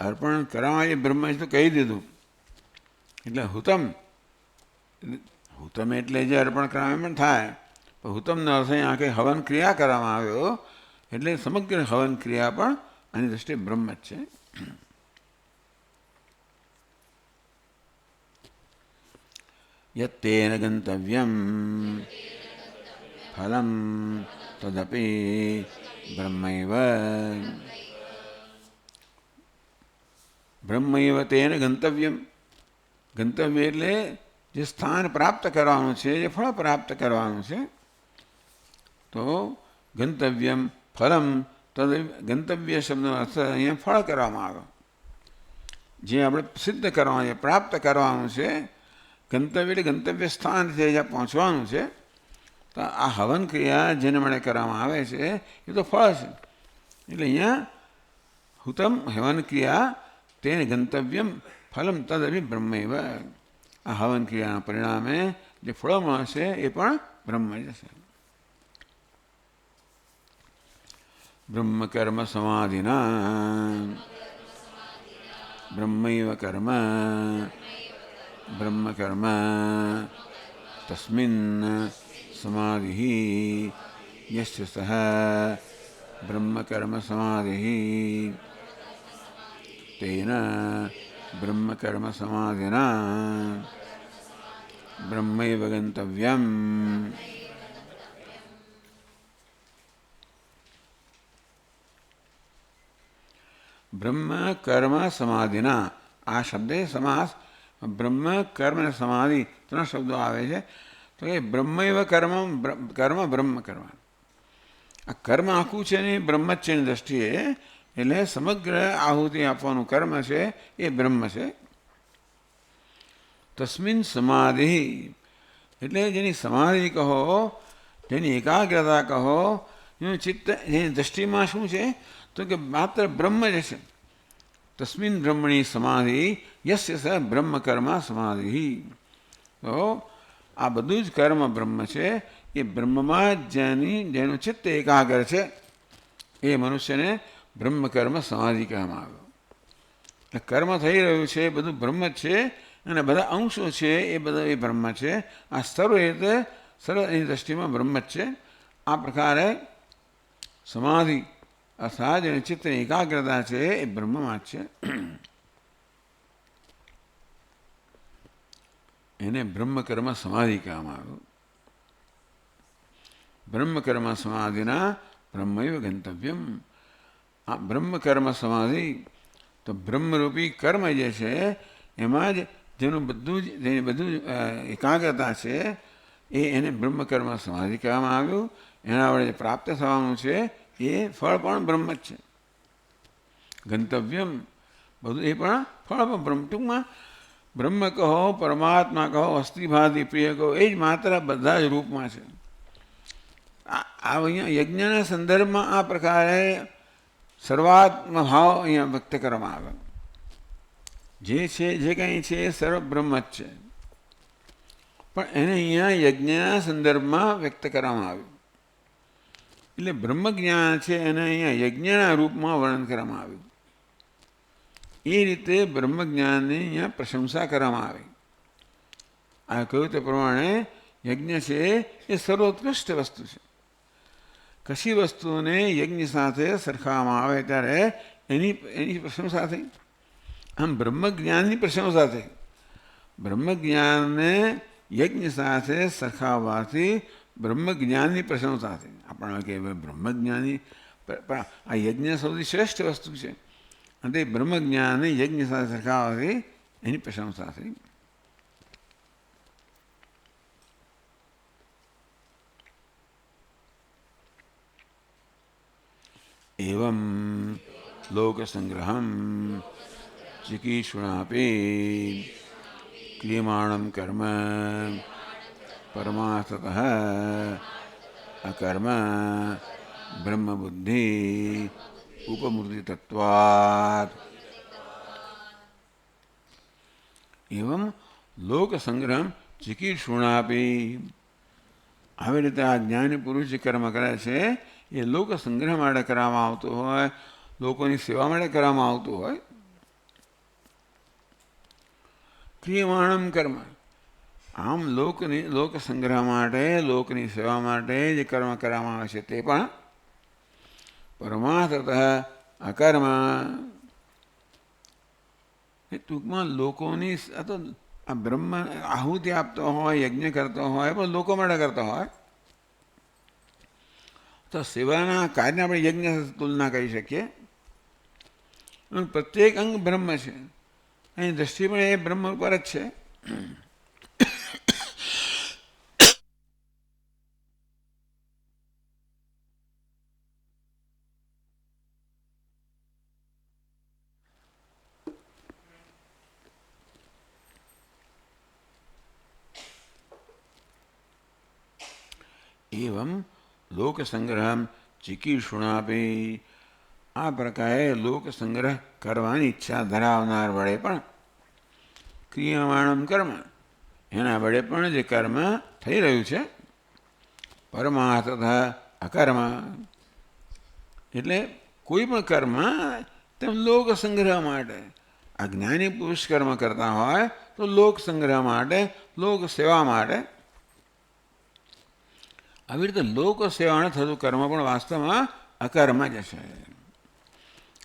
અર્પણ કરવામાં એ બ્રહ્મ જ તો કહી દીધું. એટલે હુતમ એટલે જે અર્પણ કરવામાં પણ થાય. હુતમનો અર્થ આંખે હવન ક્રિયા કરવામાં આવ્યો એટલે સમગ્ર હવન ક્રિયા પણ આની દ્રષ્ટિએ બ્રહ્મ જ છે. યત્તેન ગંતવ્યમ ફલમ તદપી બ્રહ્મૈવ. બ્રહ્મૈવ તેન ગંતવ્યમ. ગંતવ્ય એટલે જે સ્થાન પ્રાપ્ત કરવાનું છે જે ફળ પ્રાપ્ત કરવાનું છે. તો ગંતવ્યમ ફલમ તદ. ગંતવ્ય શબ્દનો અર્થ અહીંયા ફળ કરવામાં આવ્યો. જે આપણે સિદ્ધ કરવાનું છે પ્રાપ્ત કરવાનું છે. ગંતવ્ય એટલે ગંતવ્ય સ્થાન છે જ્યાં પહોંચવાનું છે. તો આ હવન ક્રિયા જેને માટે કરવામાં આવે છે એ તો ફળ છે. એટલે અહીંયા હુતમ હવન ક્રિયા તેને ગંતવ્યમ ફલમ તદપી બ્રહ્મૈવ. આ હવન ક્રિયાના પરિણામે જે ફળો મળશે એ પણ બ્રહ્મ જ છે. બ્રહ્મ કર્મ સમાધિના બ્રહ્મૈવ કર્મ બ્રહ્મ કર્મ તસ્મિન સમાધિ યસ્ય સહ બ્રહ્મ કર્મ સમાધિ તેન બ્રહ્મ કર્મ સમાધિના બ્રહ્મૈવ ગંતવ્યમ. બ્રહ્મ કર્મ સમાધિના આ શબ્દે સમાસ બ્રહ્મ કર્મ અને સમાધિ ત્રણ શબ્દો આવે છે. તો એ બ્રહ્મૈવ કર્મ કર્મ બ્રહ્મ કર્મ આ કર્મ આખું છે ને બ્રહ્મ જ છે એની દ્રષ્ટિએ. એટલે સમગ્ર આહુતિ આપવાનું કર્મ છે એ બ્રહ્મ છે. તસ્મિન સમાધિ એટલે જેની સમાધિ કહો, જેની એકાગ્રતા કહો, એનું ચિત્ત એની દ્રષ્ટિમાં શું છે તો કે માત્ર બ્રહ્મ જ છે. તસ્મિન બ્રહ્મણી સમાધિ યસ્ય સ બ્રહ્મ કર્મ સમાધિ. તો આ બધું જ કર્મ બ્રહ્મ છે. એ બ્રહ્મમાં જેનું ચિત્ત એકાગ્ર છે એ મનુષ્યને બ્રહ્મ કર્મ સમાધિ કહેવામાં આવ્યો. એટલે કર્મ થઈ રહ્યું છે એ બધું બ્રહ્મ જ છે અને બધા અંશો છે એ બધા એ બ્રહ્મ છે. આ સર્વ રીતે સર્વ એની દ્રષ્ટિમાં બ્રહ્મ જ છે. આ પ્રકારે સમાધિ અર્થાત જેની ચિત્તની એકાગ્રતા છે એ બ્રહ્મમાં જ છે. એને બ્રહ્મ કર્મ સમાધિ કહેવામાં આવ્યું. બ્રહ્મ કર્મ સમાધિના બ્રહ્મૈવ ગંતવ્યમ. આ બ્રહ્મ કર્મ સમાધિ તો બ્રહ્મરૂપી કર્મ જે છે એમાં જ જેનું બધું એકાગ્રતા છે એને બ્રહ્મ કર્મ સમાધિ કહેવામાં આવ્યું. એના વડે પ્રાપ્ત થવાનું છે એ ફળ પણ બ્રહ્મ જ છે. ગંતવ્યમ બધું એ પણ ફળ પણ બ્રહ્મ. ટૂંકમાં બ્રહ્મ કહો, પરમાત્મા કહો, અસ્થિભાતિ પ્રિય કહો, એ જ માત્ર બધા જ રૂપમાં છે. આ અહીંયા યજ્ઞના સંદર્ભમાં આ પ્રકારે સર્વાત્મ ભાવ અહીંયા વ્યક્ત કરવામાં આવે. જે છે જે કંઈ છે એ સર્વ બ્રહ્મ જ છે, પણ એને અહીંયા યજ્ઞના સંદર્ભમાં વ્યક્ત કરવામાં આવ્યું. એટલે બ્રહ્મ જ્ઞાન છે એને અહીંયા યજ્ઞના રૂપમાં વર્ણન કરવામાં આવ્યું. એ રીતે બ્રહ્મ જ્ઞાનની અહીંયા પ્રશંસા કરવામાં આવી. આ કહ્યું તે પ્રમાણે યજ્ઞ છે એ સર્વોત્કૃષ્ટ વસ્તુ છે. કશી વસ્તુને યજ્ઞ સાથે સરખાવવામાં આવે ત્યારે એની પ્રશંસા થઈ. આમ બ્રહ્મ જ્ઞાનની પ્રશંસા થઈ. બ્રહ્મ જ્ઞાનને યજ્ઞ સાથે સરખાવવાથી બ્રહ્મ જ્ઞાનની પ્રશંસા થઈ. આપણને કહે બ્રહ્મ જ્ઞાની પણ આ યજ્ઞ સૌથી શ્રેષ્ઠ વસ્તુ છે અને તે બ્રહ્મ જ્ઞાનને યજ્ઞ સાથે સરખાવવાથી એની પ્રશંસા થઈ. એવં લોકસંગ્રહમ ચિકીર્ષુણાપી ક્રિયમાણં કર્મ પરમાર્થતઃ અકર્મ બ્રહ્મબુદ્ધિ ઉપમૃતિતત્વાत्. એવં લોકસંગ્રહમ ચિકીર્ષુણાપી. આવી રીતે આ જ્ઞાની પુરુષ જે કર્મ કરે છે એ લોક સંગ્રહ માટે કરવામાં આવતું હોય, લોકોની સેવા માટે કરવામાં આવતું હોય. ક્રિયમાણમ કર્મ આમ લોક સંગ્રહ માટે, લોકની સેવા માટે જે કર્મ કરવામાં આવે છે તે પણ પરમાર્થતઃ અકર્મ. એ ટૂંકમાં લોકોની આ બ્રહ્મ આહુતિ આપતો હોય, યજ્ઞ કરતો હોય પણ લોકો માટે કરતો હોય તો સેવાના કાર્યને આપણે યજ્ઞ તુલના કરી શકીએ. પ્રત્યેક અંગ બ્રહ્મ છે. એની દ્રષ્ટિ પણ એ બ્રહ્મ ઉપર જ છે. એવં લોકસંગ્રહ ચિકીર્ષુણાપી. આ પ્રકારે લોકસંગ્રહ કરવાની ઈચ્છા ધરાવનાર વડે પણ ક્રિયમાણમ કર્મ એના વડે પણ જે કર્મ થઈ રહ્યું છે પરમાર્થતઃ અકર્મ એટલે કોઈ પણ કર્મ તેમ લોકસંગ્રહ માટે અજ્ઞાની પુરુષ કર્મ કરતા હોય તો લોક સંગ્રહ માટે, લોક સેવા માટે. આવી રીતે લોક સેવાને થતું કર્મ પણ વાસ્તવમાં અકર્મ જ છે.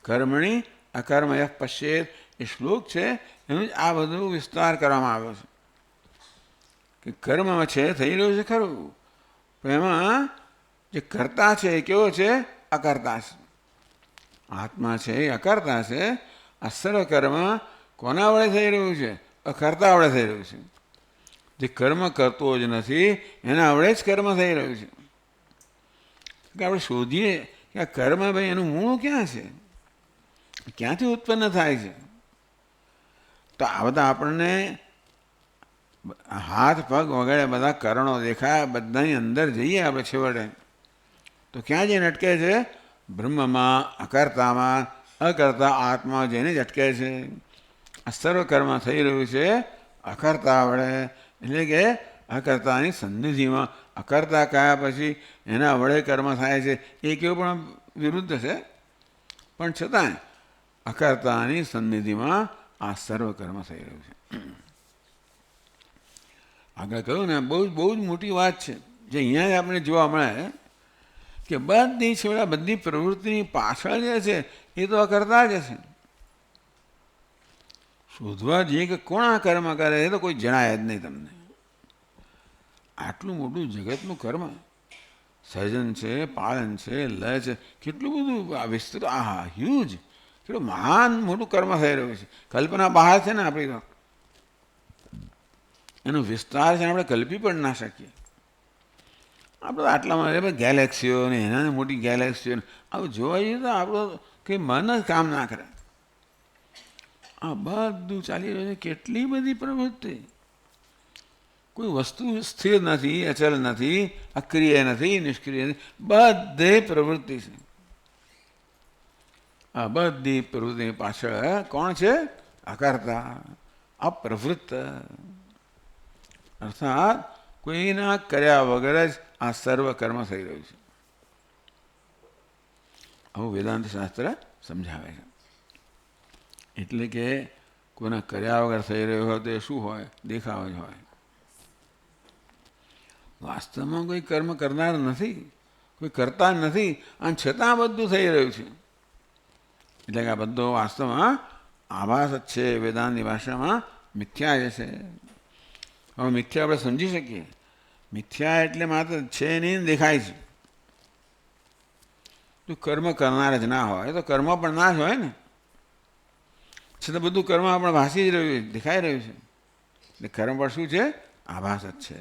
કર્મણી અકર્મય પશ્ચેત એ શ્લોક છે, એનું જ આ બધું વિસ્તાર કરવામાં આવ્યો છે કે કર્મમાં છે થઈ રહ્યું છે ખરું, પણ એમાં જે કર્તા છે એ કેવો છે? અકર્તા છે. આત્મા છે એ અકર્તા છે. આ સર્વ કર્મ કોના વડે થઈ રહ્યું છે? અકર્તા વડે થઈ રહ્યું છે. જે કર્મ કરતો જ નથી એના વડે જ કર્મ થઈ રહ્યું છે. આપણે શોધીએ કે આ કર્મ ભાઈ એનું મૂળ ક્યાં છે, ક્યાંથી ઉત્પન્ન થાય છે? તો આ બધા આપણને હાથ પગ વગેરે બધા કરણો દેખાય, બધાની અંદર જઈએ આપણે છેવટે તો ક્યાં જઈને અટકે છે? બ્રહ્મમાં, અકર્તામાં, અકર્તા આત્મા જઈને જ અટકે છે. આ સર્વ કર્મ થઈ રહ્યું છે અકર્તા વડે, એટલે કે અકર્તાની સન્નિધિમાં. અકર્તા કયા પછી એના વડે કર્મ થાય છે એ કેવું પણ વિરુદ્ધ છે, પણ છતાંય અકર્તાની સન્નિધિમાં આ સર્વ કર્મ થઈ રહ્યું છે. આગળ કહ્યું ને, બહુ જ મોટી વાત છે જે અહીંયા જ આપણે જોવા મળે કે બધી છેવડા બધી પ્રવૃત્તિની પાછળ જે છે એ તો અકર્તા જ છે. શોધવા જઈએ કે કોણ આ કર્મ કરે એ તો કોઈ જણાય જ નહીં તમને. આટલું મોટું જગતનું કર્મ, સર્જન છે, પાલન છે, લય છે, કેટલું બધું વિસ્તૃત, આહા હ્યુજ, કેટલું મહાન મોટું કર્મ થઈ રહ્યું છે. કલ્પના બહાર છે ને આપણી તો. એનો વિસ્તાર છે આપણે કલ્પી પણ ના શકીએ. આપણે આટલામાં ગેલેક્સીઓ ને એના મોટી ગેલેક્સીઓ આવું જોવા જઈએ તો આપણું કંઈ મન જ કામ ના કરે. આ બધું ચાલી રહ્યું છે, કેટલી બધી પ્રવૃત્તિ. કોઈ વસ્તુ સ્થિર નથી, અચલ નથી, અક્રિય નથી, નિષ્ક્રિય નથી, બધે પ્રવૃત્તિ છે. આ બધી પ્રવૃત્તિની પાછળ કોણ છે? અકર્તા, અપ્રવૃત્ત. અર્થાત કોઈના કર્યા વગર જ આ સર્વ કર્મ થઈ રહ્યું છે. આવું વેદાંત શાસ્ત્ર સમજાવે છે. એટલે કે કોઈના કર્યા વગર થઈ રહ્યું હોય તો એ શું હોય? દેખાવ જ હોય. વાસ્તવમાં કોઈ કર્મ કરનાર નથી, કોઈ કરતા નથી, અને છતાં બધું થઈ રહ્યું છે. એટલે કે આ બધો વાસ્તવમાં આભાસ જ છે. વેદાંતની ભાષામાં મિથ્યા જ છે. હવે મિથ્યા આપણે સમજી શકીએ. મિથ્યા એટલે માત્ર છે નહીં, દેખાય છે. જો કર્મ કરનાર જ ના હોય તો કર્મ પણ ના જ હોય ને. છતાં બધું કર્મ આપણે ભાસી જ રહ્યું છે, દેખાઈ રહ્યું છે. એટલે કર્મ પણ શું છે? આભાસ જ છે.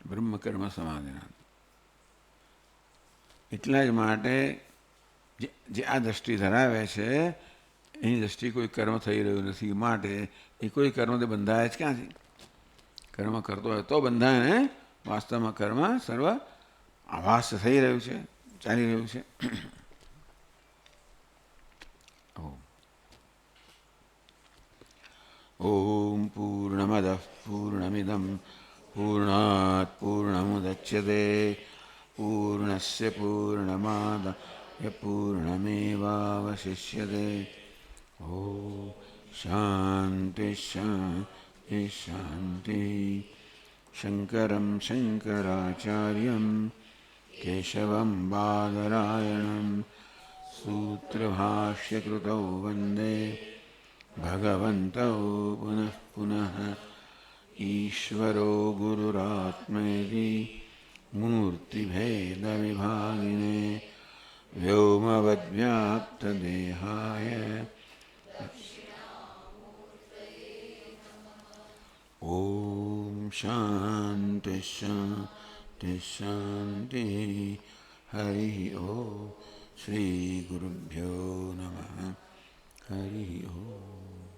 બ્રહ્મ કર્મ સમાધિના. એટલા જ માટે જે આ દ્રષ્ટિ ધરાવે છે એની દ્રષ્ટિ કોઈ કર્મ થઈ રહ્યું નથી, માટે એ કોઈ કર્મથી બંધાય જ ક્યાંથી? કર્મ કરતો હોય તો બંધાય ને. વાસ્તવમાં કર્મ સર્વ આભાસ થઈ રહ્યું છે, ચાલી રહ્યું છે. ઓમ પૂર્ણમદ પૂર્ણમિદમ પૂર્ણાત પૂર્ણમુદચ્યતે પૂર્ણસ્ય પૂર્ણમાદાય પૂર્ણમેવાવશિષ્યતે. ઓમ શાંતિ શાંતિ શાંતિ. શંકરં શંકરાચાર્યં કેશવં બાદરાયણં સૂત્રભાષ્યકૃતૌ વંદે ભગવन्तौ પુનઃ પુનઃ. ઈશ્વરો ગુરુરાત્મેતિ મૂર્તિભેદવિભાગિને વ્યોમવદ્વ્યાપ્તદેહાય ઓમ શાંતિ શાંતિ શાંતિ. હરિ ઓમ. શ્રી ગુરુભ્યો નમઃ. હરિ ઓમ.